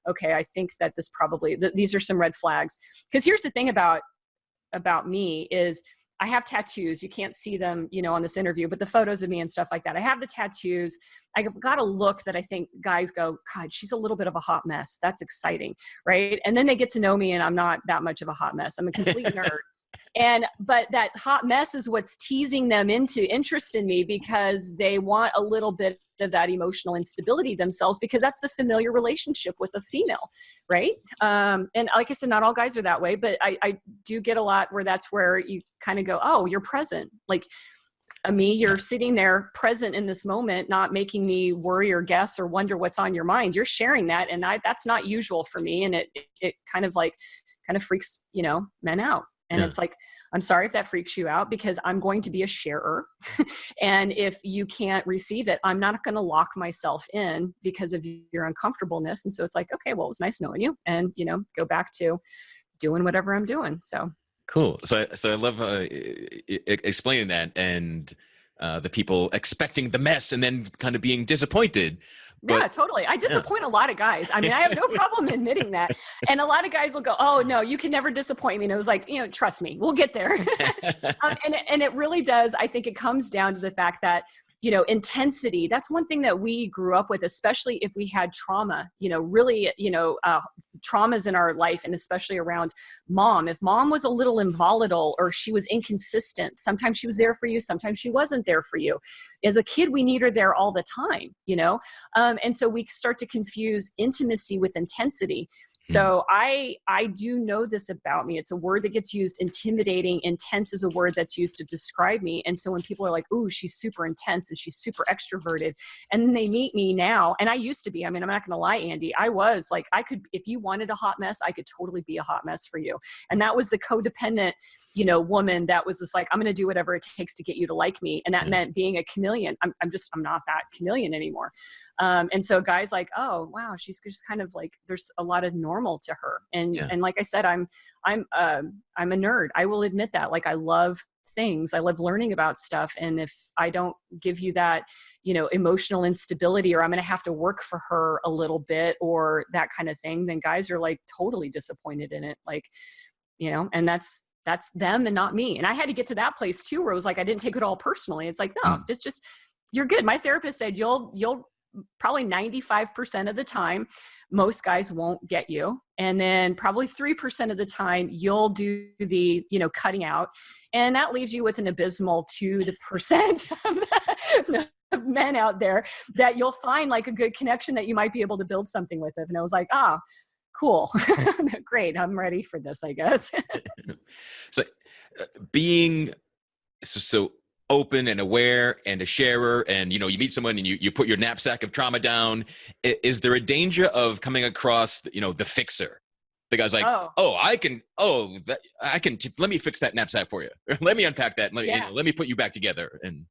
S2: okay, I think that this probably, these are some red flags. Because here's the thing about me is I have tattoos. You can't see them, on this interview, but the photos of me and stuff like that, I have the tattoos. I've got a look that I think guys go, God, she's a little bit of a hot mess. That's exciting. Right. And then they get to know me, and I'm not that much of a hot mess. I'm a complete nerd. But that hot mess is what's teasing them into interest in me, because they want a little bit of that emotional instability themselves, because that's the familiar relationship with a female. Right. And like I said, not all guys are that way, but I do get a lot where that's where you kind of go, oh, you're present. Like, you're sitting there present in this moment, not making me worry or guess or wonder what's on your mind. You're sharing that. And that's not usual for me. And it kind of freaks, men out. And it's like, I'm sorry if that freaks you out, because I'm going to be a sharer. And if you can't receive it, I'm not going to lock myself in because of your uncomfortableness. And so it's like, okay, well, it was nice knowing you, and, go back to doing whatever I'm doing. So.
S1: Cool. So I love explaining that, and the people expecting the mess and then kind of being disappointed. But,
S2: yeah, totally. I disappoint a lot it guys. I have no problem admitting that. And a lot of guys will go, oh no, you can never disappoint me. And it was like, trust me, we'll get there. And it really does. I think it comes down to the fact that, intensity, that's one thing that we grew up with, especially if we had trauma, traumas in our life, and especially around mom. If mom was a little volatile, or she was inconsistent, sometimes she was there for you, sometimes she wasn't there for you. As a kid, we need her there all the time, and so we start to confuse intimacy with intensity. So I do know this about me. It's a word that gets used. Intimidating. Intense is a word that's used to describe me. And so when people are like, ooh, she's super intense and she's super extroverted, and then they meet me now, and I used to be, I'm not going to lie, Andy, I was like, if you wanted a hot mess, I could totally be a hot mess for you. And that was the codependent, woman that was just like, I'm going to do whatever it takes to get you to like me. And that meant being a chameleon. I'm not that chameleon anymore. And so guys like, oh, wow, she's just kind of like, there's a lot of normal to her. And like I said, I'm a nerd. I will admit that. Like, I love things. I love learning about stuff. And if I don't give you that, emotional instability, or I'm going to have to work for her a little bit, or that kind of thing, then guys are like totally disappointed in it. Like, and that's them and not me. And I had to get to that place too, where it was like, I didn't take it all personally. It's like, no, it's just, you're good. My therapist said, you'll probably 95% of the time, most guys won't get you. And then probably 3% of the time you'll do the, cutting out. And that leaves you with an abysmal 2% of men out there that you'll find like a good connection that you might be able to build something with it. And I was like, cool. Great. I'm ready for this, I guess.
S1: So being so open and aware and a sharer, and, you meet someone and you put your knapsack of trauma down, is there a danger of coming across, the fixer? The guy's like, let me fix that knapsack for you. Let me unpack that. Let me put you back together. And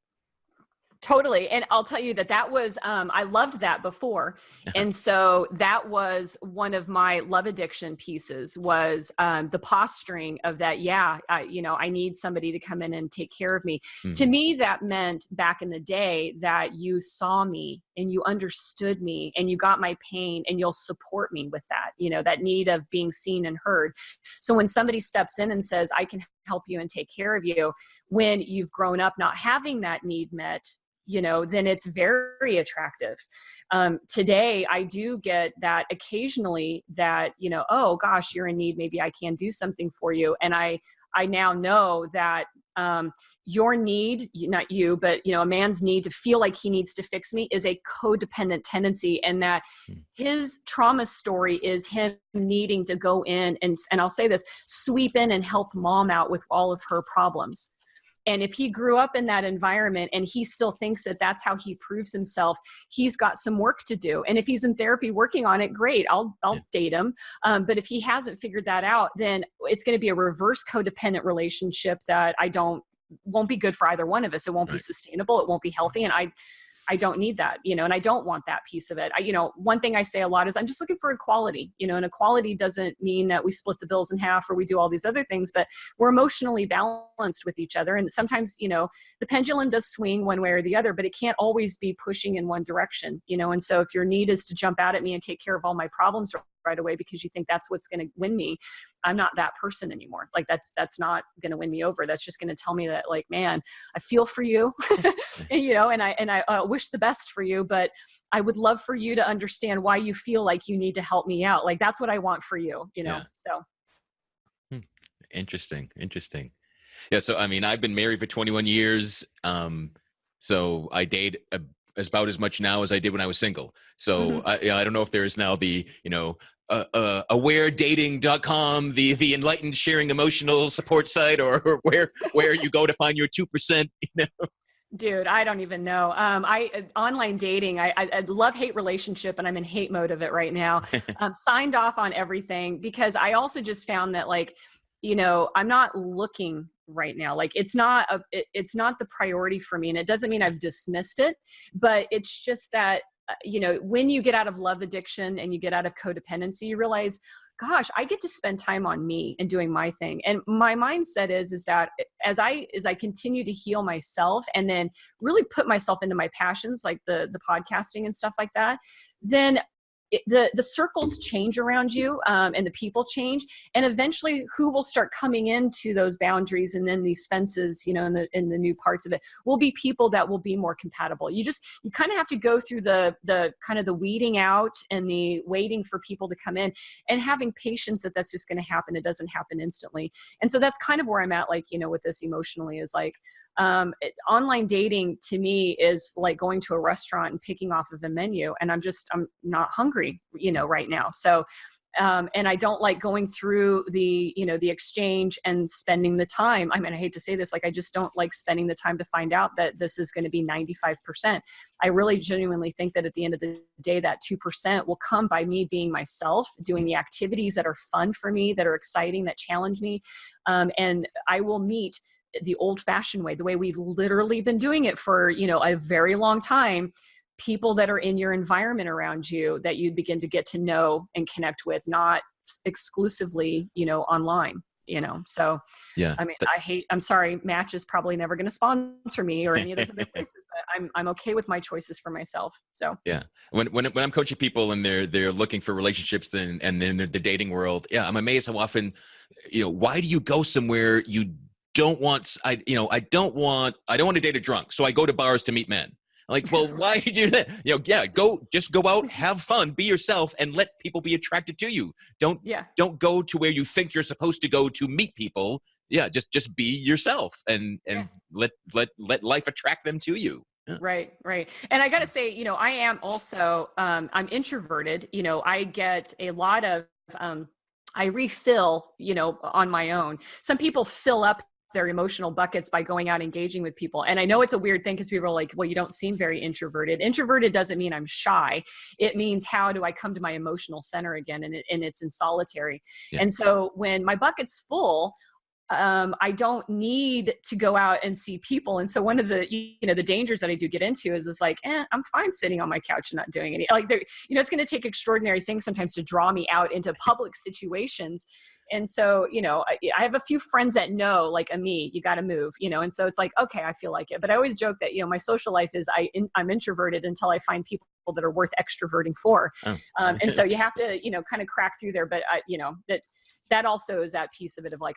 S2: totally. And I'll tell you that was, I loved that before. And so that was one of my love addiction pieces, was the posturing of that. Yeah. I need somebody to come in and take care of me. To me, that meant back in the day that you saw me and you understood me and you got my pain and you'll support me with that, that need of being seen and heard. So when somebody steps in and says, I can help you and take care of you, when you've grown up not having that need met, then it's very attractive. Today, I do get that occasionally that, oh gosh, you're in need. Maybe I can do something for you. And I now know that your need, not you, but, a man's need to feel like he needs to fix me is a codependent tendency. And that his trauma story is him needing to go in and I'll say this, sweep in and help mom out with all of her problems. And if he grew up in that environment and he still thinks that that's how he proves himself, he's got some work to do. And if he's in therapy working on it, great, I'll date him. But if he hasn't figured that out, then it's going to be a reverse codependent relationship that won't be good for either one of us. It won't be sustainable. It won't be healthy. And I don't need that, and I don't want that piece of it. One thing I say a lot is I'm just looking for equality, and equality doesn't mean that we split the bills in half or we do all these other things, but we're emotionally balanced with each other. And sometimes, the pendulum does swing one way or the other, but it can't always be pushing in one direction, and so if your need is to jump out at me and take care of all my problems right away because you think that's what's going to win me, I'm not that person anymore. Like that's not going to win me over. That's just going to tell me that, like, man, I feel for you, and I wish the best for you, but I would love for you to understand why you feel like you need to help me out. Like that's what I want for you, so.
S1: Interesting. Yeah. So, I've been married for 21 years. So I date about as much now as I did when I was single. So I don't know if there's now the, awaredating.com, the enlightened sharing emotional support site, or where you go to find your 2%,
S2: Dude, I don't even know. Online dating, I love-hate relationship, and I'm in hate mode of it right now. Signed off on everything because I also just found that, like, I'm not looking right now. Like it's not the priority for me. And it doesn't mean I've dismissed it, but it's just that, when you get out of love addiction and you get out of codependency, you realize, gosh, I get to spend time on me and doing my thing. And my mindset is that as I continue to heal myself and then really put myself into my passions, like the podcasting and stuff like that, then the circles change around you, and the people change, and eventually who will start coming into those boundaries and then these fences, in the new parts of it will be people that will be more compatible. You kind of have to go through the kind of the weeding out and the waiting for people to come in and having patience that's just going to happen. It doesn't happen instantly. And so that's kind of where I'm at, like, with this emotionally is like, online dating to me is like going to a restaurant and picking off of a menu, and I'm not hungry, right now. So, and I don't like going through the exchange and spending the time. I hate to say this, like, I just don't like spending the time to find out that this is going to be 95%. I really genuinely think that at the end of the day, that 2% will come by me being myself, doing the activities that are fun for me, that are exciting, that challenge me. And I will meet the old-fashioned way, the way we've literally been doing it for, a very long time, people that are in your environment around you that you begin to get to know and connect with, not exclusively, online, so
S1: yeah.
S2: I'm sorry, Match is probably never going to sponsor me or any of those other places, but I'm okay with my choices for myself. So
S1: yeah, when I'm coaching people and they're looking for relationships and then the dating world, yeah, I'm amazed how often, why do you go somewhere you don't want? I don't want to date a drunk, so I go to bars to meet men. Like, well, why do you do that? Go out, have fun, be yourself, and let people be attracted to you. Don't go to where you think you're supposed to go to meet people. Yeah, just be yourself and let life attract them to you. Yeah.
S2: Right. And I got to say, I am also, I'm introverted. I get a lot of, I refill, on my own. Some people fill up their emotional buckets by going out engaging with people. And I know it's a weird thing because people are like, well, you don't seem very introverted. Introverted doesn't mean I'm shy. It means, how do I come to my emotional center again? And it's in solitary. Yeah. And so when my bucket's full, I don't need to go out and see people. And so one of the, the dangers that I do get into is like, I'm fine sitting on my couch and not doing any, like, it's going to take extraordinary things sometimes to draw me out into public situations. And so, I have a few friends that know, like, me, you got to move, and so it's like, okay, I feel like it. But I always joke that, my social life is I'm introverted until I find people that are worth extroverting for. And so you have to, kind of crack through there. But, that that also is that piece of it of like,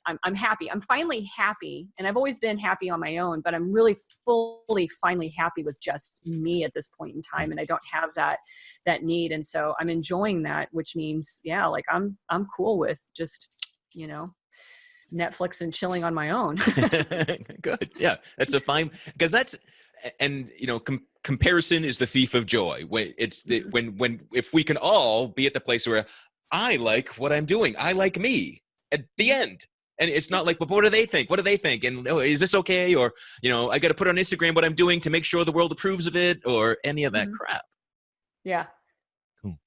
S2: I'm happy. I'm finally happy. And I've always been happy on my own, but I'm really fully finally happy with just me at this point in time. And I don't have that need. And so I'm enjoying that, which means, yeah, like I'm cool with just, you know, Netflix and chilling on my own.
S1: Good. Yeah. That's a fine, because that's, and you know, comparison is the thief of joy. When it's the, if we can all be at the place where I like what I'm doing, I like me at the end. And it's not like, but what do they think? What do they think? And oh, is this okay? Or, you know, I got to put on Instagram what I'm doing to make sure the world approves of it, or any of that crap.
S2: Yeah.
S1: Cool.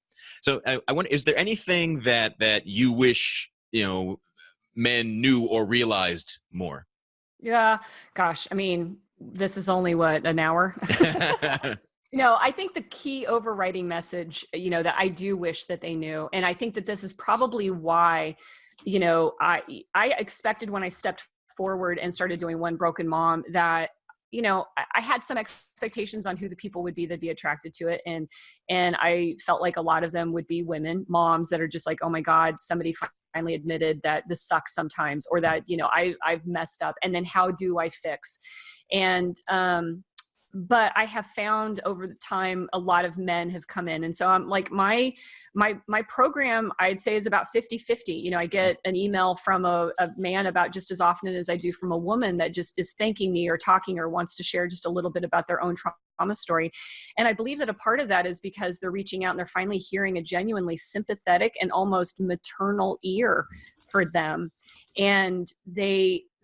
S1: So I wonder, is there anything that you wish, you know, men knew or realized more?
S2: Yeah. Gosh. I mean, this is only what, an hour? No, I think the key overriding message, you know, that I do wish that they knew, and I think that this is probably why, you know, I expected when I stepped forward and started doing One Broken Mom that, you know, I had some expectations on who the people would be that'd be attracted to it. And I felt like a lot of them would be women, moms that are just like, oh my God, somebody finally admitted that this sucks sometimes, or that, you know, I've messed up. And then how do I fix? And, but I have found over the time, a lot of men have come in. And so I'm like, my program, I'd say, is about 50-50. You know, I get an email from a man about just as often as I do from a woman that just is thanking me or talking or wants to share just a little bit about their own trauma story. And I believe that a part of that is because they're reaching out and they're finally hearing a genuinely sympathetic and almost maternal ear for them. And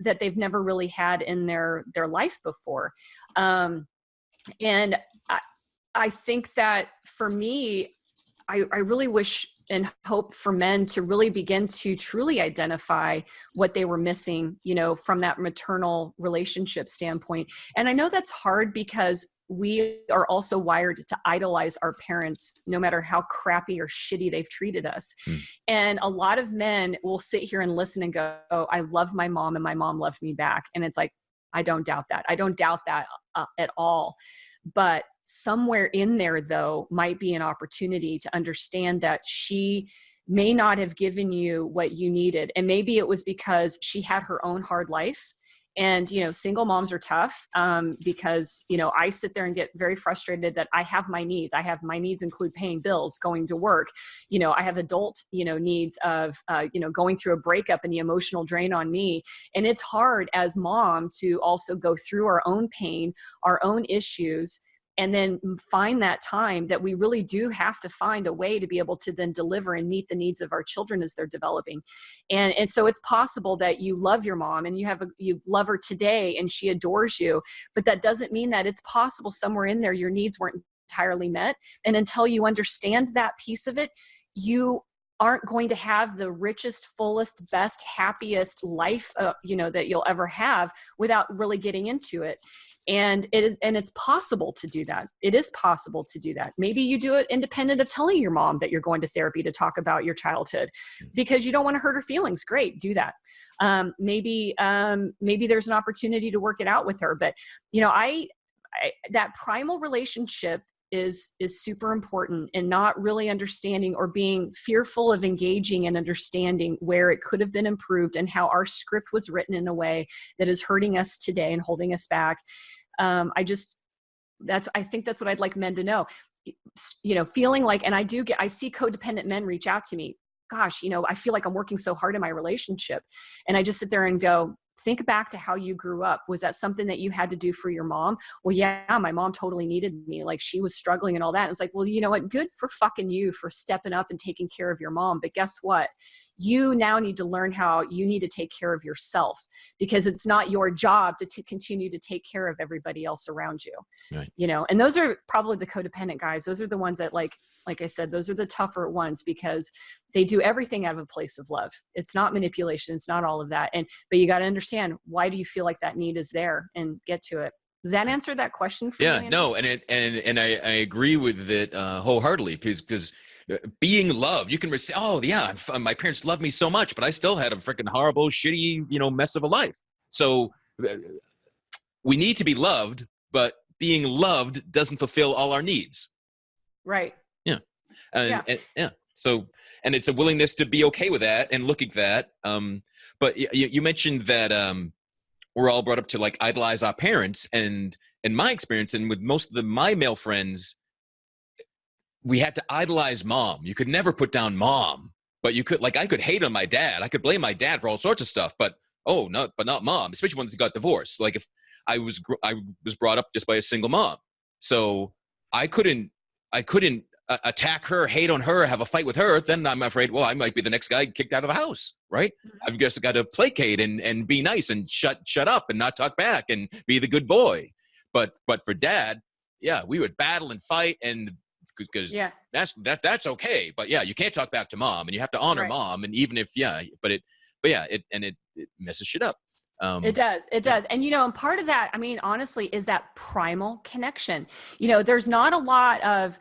S2: that they've never really had in their life before. And I think that for me, I really wish and hope for men to really begin to truly identify what they were missing, you know, from that maternal relationship standpoint. And I know that's hard because we are also wired to idolize our parents, no matter how crappy or shitty they've treated us. And a lot of men will sit here and listen and go, oh, I love my mom and my mom loved me back. And it's like, I don't doubt that. I don't doubt that at all. But somewhere in there, though, might be an opportunity to understand that she may not have given you what you needed. And maybe it was because she had her own hard life. And, you know, single moms are tough because, you know, I sit there and get very frustrated that I have my needs. My needs include paying bills, going to work. You know, I have adult, you know, needs of, you know, going through a breakup and the emotional drain on me. And it's hard as mom to also go through our own pain, our own issues, and then find that time that we really do have to find a way to be able to then deliver and meet the needs of our children as they're developing. And so it's possible that you love your mom and you love her today and she adores you, but that doesn't mean that it's possible somewhere in there your needs weren't entirely met. And until you understand that piece of it, you aren't going to have the richest, fullest, best, happiest life, you know, that you'll ever have without really getting into it. And it's possible to do that. It is possible to do that. Maybe you do it independent of telling your mom that you're going to therapy to talk about your childhood because you don't want to hurt her feelings. Great, do that. Maybe there's an opportunity to work it out with her. But, you know, that primal relationship is super important, and not really understanding or being fearful of engaging and understanding where it could have been improved and how our script was written in a way that is hurting us today and holding us back. I think that's what I'd like men to know, you know, feeling like, and I see codependent men reach out to me. Gosh, you know, I feel like I'm working so hard in my relationship. And I just sit there and go, think back to how you grew up. Was that something that you had to do for your mom? Well, yeah, my mom totally needed me. Like, she was struggling and all that. It's like, well, you know what? Good for fucking you for stepping up and taking care of your mom. But guess what? You now need to learn how you need to take care of yourself, because it's not your job to continue to take care of everybody else around you. Right. You know, and those are probably the codependent guys. Those are the ones that, like I said, those are the tougher ones because they do everything out of a place of love. It's not manipulation. It's not all of that. But you got to understand, why do you feel like that need is there, and get to it. Does that answer that question for you?
S1: Yeah, no. And I agree with it wholeheartedly, because being loved, you can say, oh yeah, my parents loved me so much, but I still had a freaking horrible, shitty, you know, mess of a life. So we need to be loved, but being loved doesn't fulfill all our needs.
S2: Right.
S1: Yeah. Yeah. So, and it's a willingness to be okay with that and look at that. But you mentioned that we're all brought up to like idolize our parents, and in my experience, and with most of my male friends, we had to idolize mom. You could never put down mom, but you could, like, I could hate on my dad. I could blame my dad for all sorts of stuff, but not mom, especially when they got divorced. Like if I was brought up just by a single mom, so I couldn't attack her, hate on her, have a fight with her. Then I'm afraid, well, I might be the next guy kicked out of the house, right? I've just got to placate and be nice and shut up and not talk back and be the good boy. But for dad, yeah, we would battle and fight, and because that's okay. But yeah, you can't talk back to mom, and you have to honor mom. And even if it messes shit up.
S2: It does. And, and part of that, I mean, honestly, is that primal connection. There's not a lot of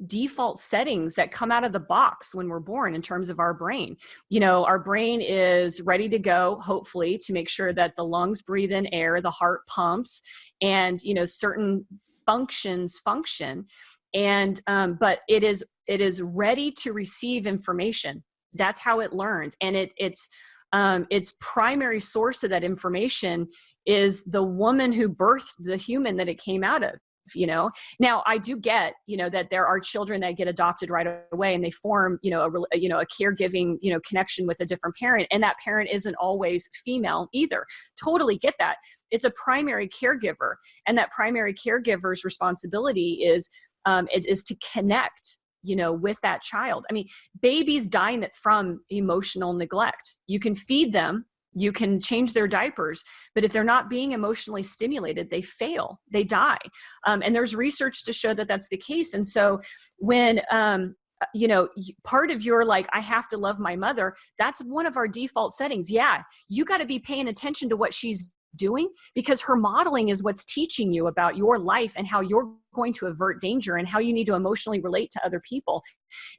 S2: default settings that come out of the box when we're born in terms of our brain. Our brain is ready to go, hopefully, to make sure that the lungs breathe in air, the heart pumps, and, certain functions function. And, but it is ready to receive information. That's how it learns. And its primary source of that information is the woman who birthed the human that it came out of. Now I do get, that there are children that get adopted right away and they form, a caregiving, connection with a different parent. And that parent isn't always female either. Totally get that. It's a primary caregiver, and that primary caregiver's responsibility is to connect, with that child. I mean, babies die from emotional neglect. You can feed them, you can change their diapers, but if they're not being emotionally stimulated, they fail, they die. And there's research to show that that's the case. And so when, part of your, like, I have to love my mother, that's one of our default settings. Yeah. You got to be paying attention to what she's doing, because her modeling is what's teaching you about your life and how you're going to avert danger and how you need to emotionally relate to other people.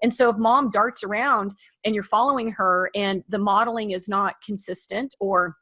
S2: And so if mom darts around and you're following her and the modeling is not consistent, or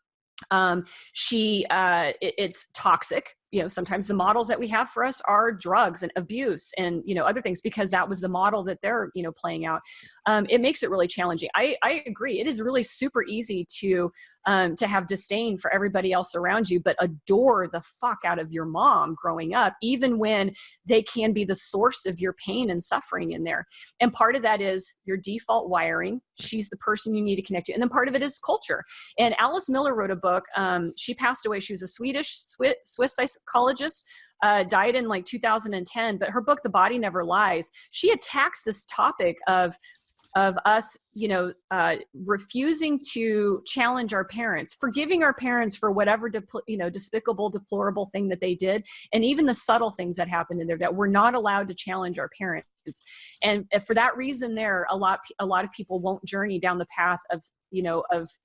S2: it's toxic. Sometimes the models that we have for us are drugs and abuse and, other things, because that was the model that they're, playing out. It makes it really challenging. I agree. It is really super easy to have disdain for everybody else around you, but adore the fuck out of your mom growing up, even when they can be the source of your pain and suffering in there. And part of that is your default wiring. She's the person you need to connect to. And then part of it is culture. And Alice Miller wrote a book. She passed away. She was a Swiss psychologist, died in like 2010, but her book, The Body Never Lies, she attacks this topic of us, refusing to challenge our parents, forgiving our parents for whatever, despicable, deplorable thing that they did. And even the subtle things that happened in there, that we're not allowed to challenge our parents. And for that reason, a lot of people won't journey down the path of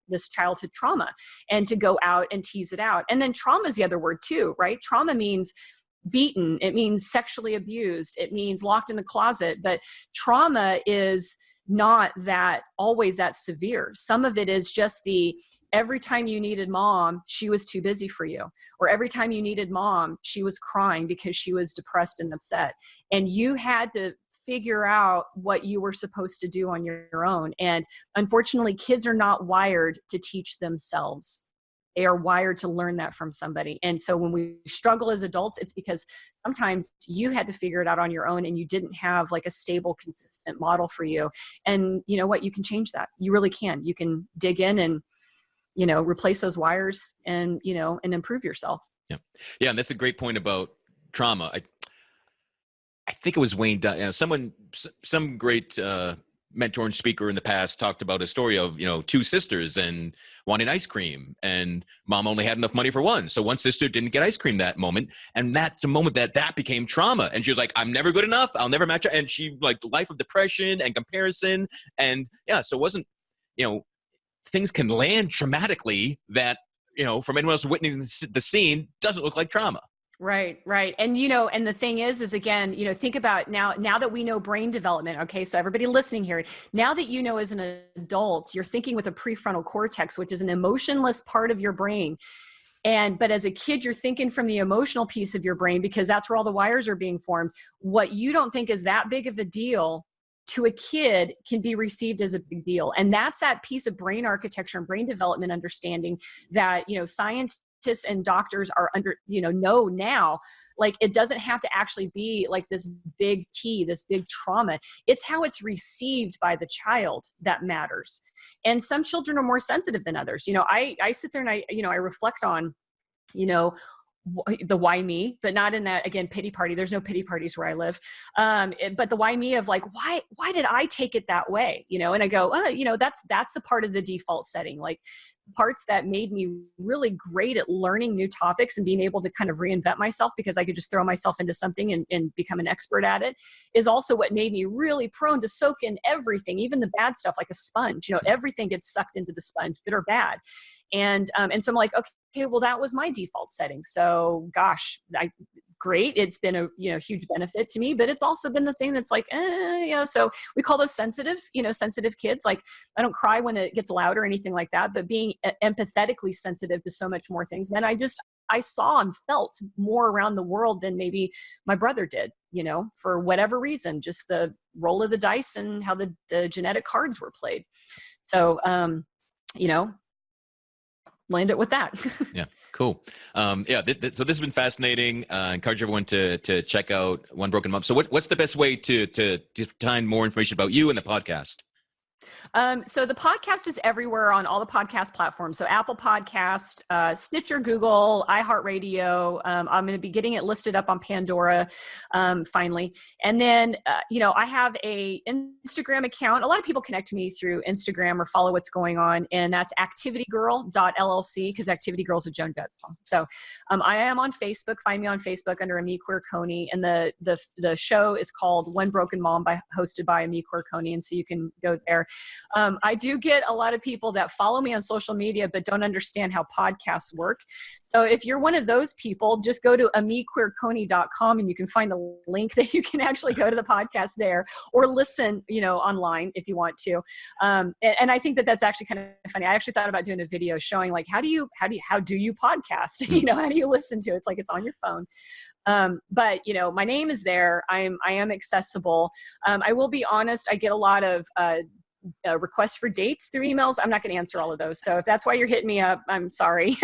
S2: this childhood trauma, and to go out and tease it out. And then trauma is the other word too, right? Trauma means beaten. It means sexually abused. It means locked in the closet. But trauma is not always that severe. Some of it is just every time you needed mom, she was too busy for you. Or every time you needed mom, she was crying because she was depressed and upset. And you had to figure out what you were supposed to do on your own. And unfortunately, kids are not wired to teach themselves. They are wired to learn that from somebody. And so when we struggle as adults, it's because sometimes you had to figure it out on your own and you didn't have like a stable, consistent model for you. And you know what? You can change that. You really can. You can dig in and, replace those wires and, and improve yourself.
S1: Yeah. Yeah. And that's a great point about trauma. I think it was Wayne, some great mentor and speaker in the past talked about a story of, two sisters and wanting ice cream, and mom only had enough money for one. So one sister didn't get ice cream that moment. And that's the moment that became trauma. And she was like, I'm never good enough. I'll never match her. And she life of depression and comparison. And yeah, so it wasn't, things can land traumatically that, from anyone else witnessing the scene doesn't look like trauma.
S2: Right. And, and the thing is again, think about now that we know brain development. Okay. So everybody listening here, now that as an adult, you're thinking with a prefrontal cortex, which is an emotionless part of your brain. But as a kid, you're thinking from the emotional piece of your brain, because that's where all the wires are being formed. What you don't think is that big of a deal to a kid can be received as a big deal. And that's that piece of brain architecture and brain development understanding that, scientists and doctors are know now, like it doesn't have to actually be like this big this big trauma. It's how it's received by the child that matters. And some children are more sensitive than others. I sit there and I reflect on, the why me, but not in that, again, pity party. There's no pity parties where I live. But the why me of like, why did I take it that way? And I go, that's the part of the default setting. Like parts that made me really great at learning new topics and being able to kind of reinvent myself because I could just throw myself into something and become an expert at it, is also what made me really prone to soak in everything, even the bad stuff, like a sponge. everything gets sucked into the sponge, good or bad. And so I'm like, okay, well, that was my default setting. So gosh, great. It's been a huge benefit to me, but it's also been the thing that's like, so we call those sensitive kids. Like I don't cry when it gets loud or anything like that, but being empathetically sensitive to so much more things, man, I saw and felt more around the world than maybe my brother did, for whatever reason, just the roll of the dice and how the genetic cards were played. So, land it with that.
S1: Yeah, cool. So this has been fascinating. Encourage everyone to check out One Broken Mom. So what's the best way to find more information about you and the podcast?
S2: So the podcast is everywhere on all the podcast platforms. So Apple Podcast, Stitcher, Google, iHeartRadio. I'm going to be getting it listed up on Pandora finally. And then, I have a Instagram account. A lot of people connect to me through Instagram or follow what's going on. And that's activitygirl.llc because Activity Girls with Joan Betzlaff. So I am on Facebook. Find me on Facebook under Ami Queer Coney. And the show is called One Broken Mom hosted by Ami Queer Coney. And so you can go there. I do get a lot of people that follow me on social media but don't understand how podcasts work. So if you're one of those people, just go to amiqueerconey.com and you can find a link that you can actually go to the podcast there or listen, online if you want to. And I think that's actually kind of funny. I actually thought about doing a video showing like, how do you podcast? How do you listen to it? It's like it's on your phone. But my name is there. I am accessible. I will be honest. I get a lot of requests for dates through emails. I'm not going to answer all of those. So if that's why you're hitting me up, I'm sorry.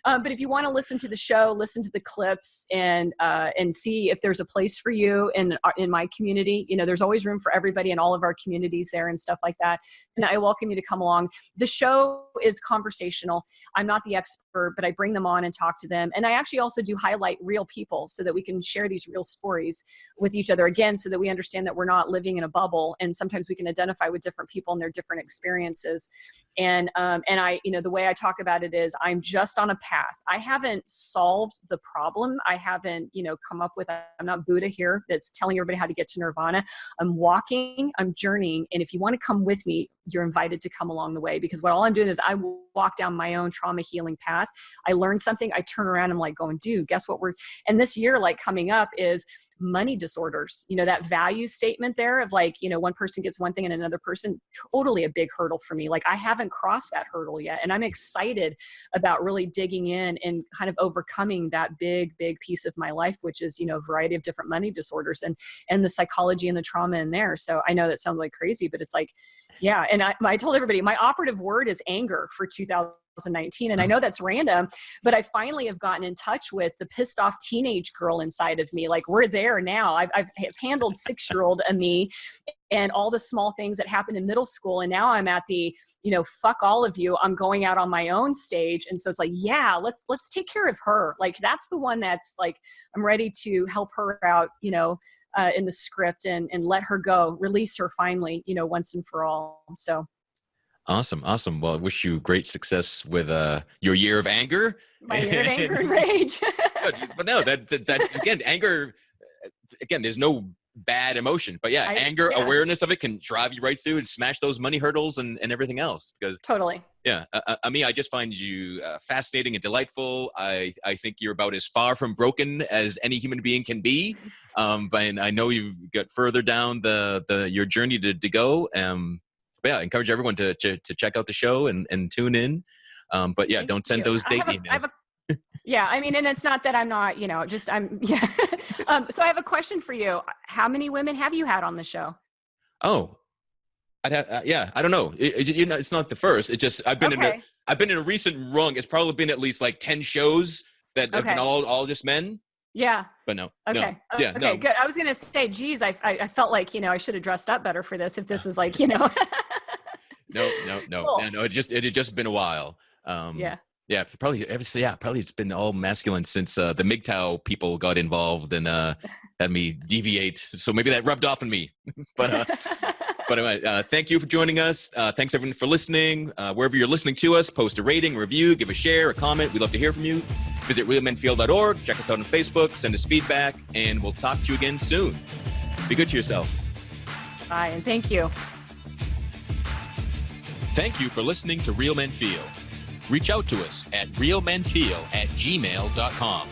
S2: But if you want to listen to the show, listen to the clips and see if there's a place for you in my community, there's always room for everybody in all of our communities there and stuff like that. And I welcome you to come along. The show is conversational. I'm not the expert, but I bring them on and talk to them. And I actually also do highlight real people so that we can share these real stories with each other again, so that we understand that we're not living in a bubble. And sometimes we can identify with different people and their different experiences. And I, the way I talk about it is I'm just on a path. I haven't solved the problem. I haven't, come up with, I'm not Buddha here that's telling everybody how to get to nirvana. I'm walking, I'm journeying. And if you want to come with me, you're invited to come along the way, because all I'm doing is I walk down my own trauma healing path. I learn something, I turn around, I'm like going, dude, guess what and this year, like coming up is money disorders, that value statement there of like, one person gets one thing and another person, totally a big hurdle for me. Like I haven't crossed that hurdle yet. And I'm excited about really digging in and kind of overcoming that big piece of my life, which is, a variety of different money disorders and the psychology and the trauma in there. So I know that sounds like crazy, but it's like, yeah. And I told everybody my operative word is anger for 2019. And I know that's random, but I finally have gotten in touch with the pissed off teenage girl inside of me. Like we're there now. I've handled 6-year-old Ami and all the small things that happened in middle school. And now I'm at the, fuck all of you. I'm going out on my own stage. And so it's like, yeah, let's take care of her. Like that's the one that's like, I'm ready to help her out, in the script and let her go, release her finally, once and for all. So.
S1: Awesome. Well, I wish you great success with your year of anger.
S2: My year of anger and rage.
S1: But no, that again, anger. Again, there's no bad emotion, but anger, awareness of it can drive you right through and smash those money hurdles and everything else. Because
S2: totally.
S1: Yeah, I just find you fascinating and delightful. I think you're about as far from broken as any human being can be. But I know you've got further down your journey to go. But yeah, I encourage everyone to check out the show and tune in. But yeah, don't send those date emails.
S2: Yeah, I mean, and it's not that I'm not, So I have a question for you. How many women have you had on the show?
S1: Oh, yeah, I don't know. It's not the first. It just I've been
S2: Okay.
S1: I've been in a recent rung. It's probably been at least like 10 shows that have been
S2: Okay.
S1: all just men.
S2: Yeah.
S1: But no,
S2: Okay.
S1: yeah,
S2: Okay.
S1: no,
S2: Good. I was gonna say, geez, I felt like I should have dressed up better for this if this was like
S1: no.
S2: Cool.
S1: Yeah, no. It had just been a while.
S2: Yeah.
S1: Yeah, probably it's been all masculine since the MGTOW people got involved and had me deviate. So maybe that rubbed off on me. But thank you for joining us. Thanks everyone for listening. Wherever you're listening to us, post a rating, review, give a share, a comment. We'd love to hear from you. Visit realmenfeel.org. Check us out on Facebook. Send us feedback, and we'll talk to you again soon. Be good to yourself.
S2: Bye, and thank you.
S1: Thank you for listening to Real Men Feel. Reach out to us at realmenfeel@gmail.com.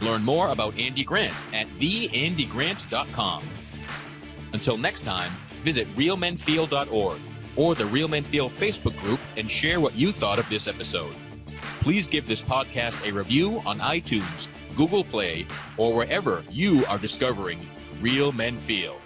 S1: Learn more about Andy Grant at theandygrant.com. Until next time, visit realmenfeel.org or the Real Men Feel Facebook group and share what you thought of this episode. Please give this podcast a review on iTunes, Google Play, or wherever you are discovering Real Men Feel.